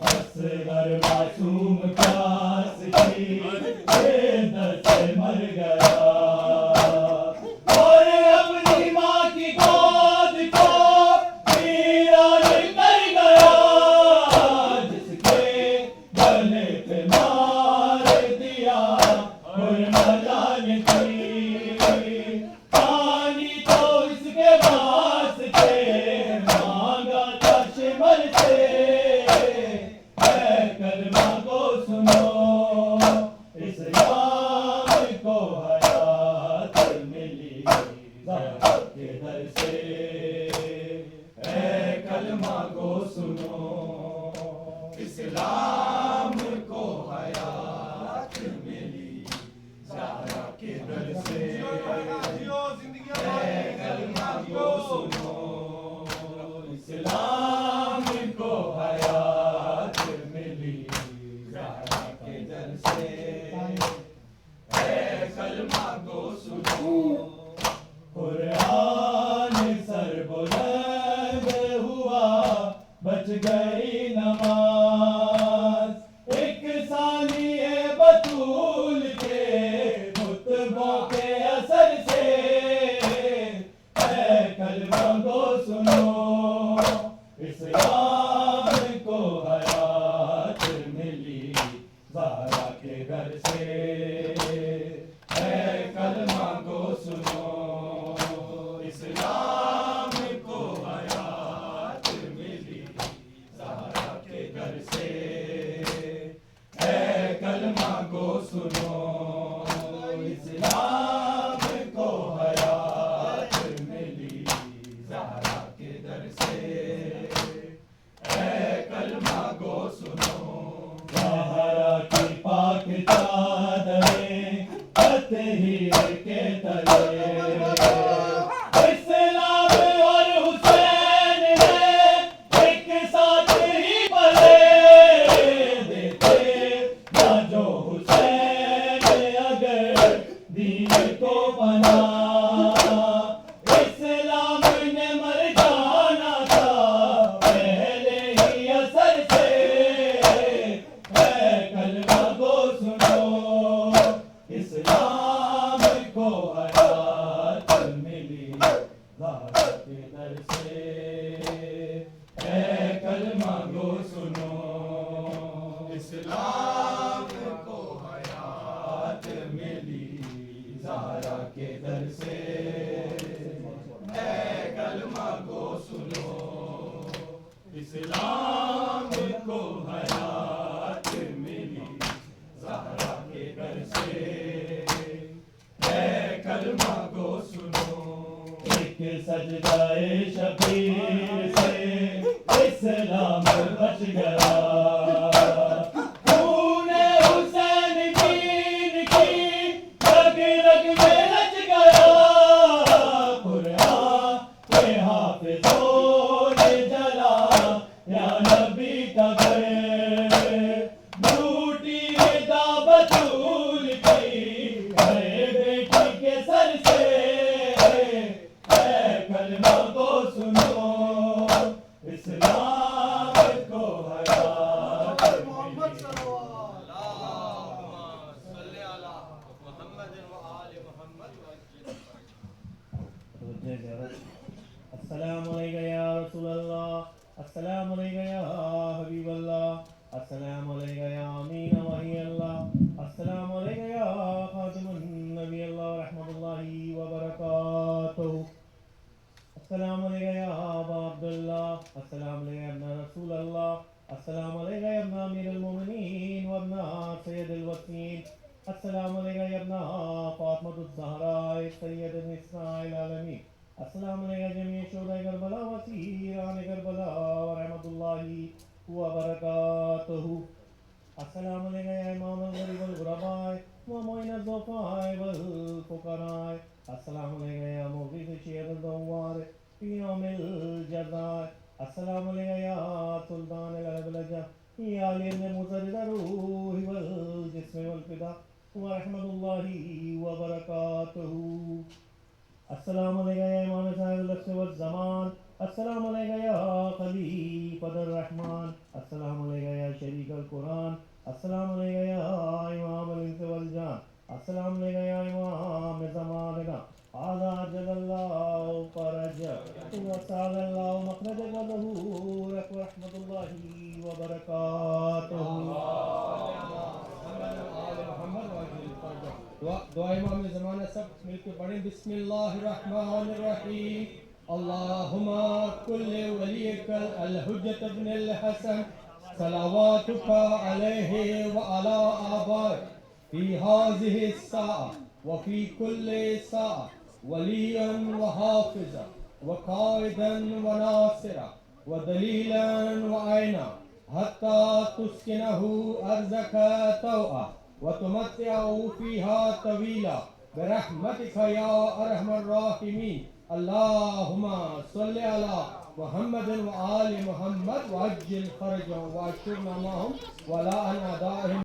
اصغر معصوم پیاس کی شدت سے مر گیا اور اپنی ماں کی گود کو ویران کر گیا جس کے گلے پہ مار دیا حرملا نے تھی پانی تو اس کے واسطے اسلام کو حیات ملی زہرا کے در سے اے کلمہ کو سنو اسلام کو حیات ملی زہرا کے در سے اے کلمہ کو سنو قرآن سر بلند ہوا بچ گئی نماز ایک ثانیہ بطول کے خطبوں کے اثر سے اے کلمہ کو سنو اسلام کو حیات ملی زہرا کے گھر سے اے کلمہ کو سنو اسلام کو حیات ملی زہرا کے گھر سے اے کلمہ کو سنو اسلام کو حیات ملی زہرا کے در سے اے کلمہ کو سنو زہرا کی پاک چادریں تطہیر کے تلے اسلام اور حسین نے ایک ساتھ ہی پلے دیتے نہ جو حسین اگر دین کو بنا اسلام نے مر جانا تھا پہلے ہی اثر سے اے کلمہ کو سنو اسلام کو حیات ملی زہرا کے در سے اے کلمہ کو سنو اسلام کو حیات ملی زہرا کے در سے اے کلمہ کو سنو اسلام کو حیات ملی زہرا کے در سے اے کلمہ کو سنو ایک سجدہ شبیر سے اسلام بچ گیا خون حسین دین کی رگ رگ میں رچ گیا قرآن کے حافظوں نے جلا یا نبی کا گھر لوٹی دا بطول کی اے بیٹی کے سر سے اے کلمہ کو سنو اسلام کو حیات محمد صلی اللہم صلی علی محمد و آل محمد السلام علیکم یا رسول اللہ السلام علیکم یا حبیب اللہ السلام علیکم یا امین وحی اللہ السلام علیکم یا خاتم النبی اللہ ورحمۃ اللہ وبرکاتہ السلام علیکم یا ابا عبداللہ السلام علیکم یا ابن رسول اللہ السلام علیکم یا ابن امیر المومنین وابن سید الوسین السلام علیکم یا ابن فاطمۃ الزہراء سید النساء العالمین السلام علیکم جمیع شہداء کربلا واسیران کربلا ورحمۃ اللہ وبرکاتہ السلام علیکم یا امام الغریب والغرباء ومعین الضعفاء والفقراء السلام علیکم یا مغیث الشیعة الدوار فی یوم الجزاء السلام علیکم یا سلطان الابلجہ یا علی ابن مزرد الروح والجسم والفدا ورحمۃ اللہ وبرکاتہ السلام علیکم یا امام صاحب العصر والزمان السلام علیکم یا خلیفۃ الرحمن السلام علیکم یا شریک القرآن السلام علیکم یا امام الانس والجان السلام علیکم یا امام زماننا هذا جل اللہ فرجک وسعد اللہ مخرجک وظہورک ورحمۃ اللہ وبرکاتہ دعا امام زمانہ سب مل کے پڑھیں بسم اللہ الرحمن الرحیم اللہم کل ولیک الحجت ابن الحسن صلواتک علیہ وعلی آبائک فی هذه الساعة وفی کل ساعة ولیا وحافظا وقائدا وناصرا ودلیلا وعینا حتى تسكنه أرزك طوعا وتمتعه فيها طويلا برحمتك يا أرحم الراحمين. اللهم صل على محمد وآل محمد وعجل فرجهم وأشرنا معهم ولا أن أعدائهم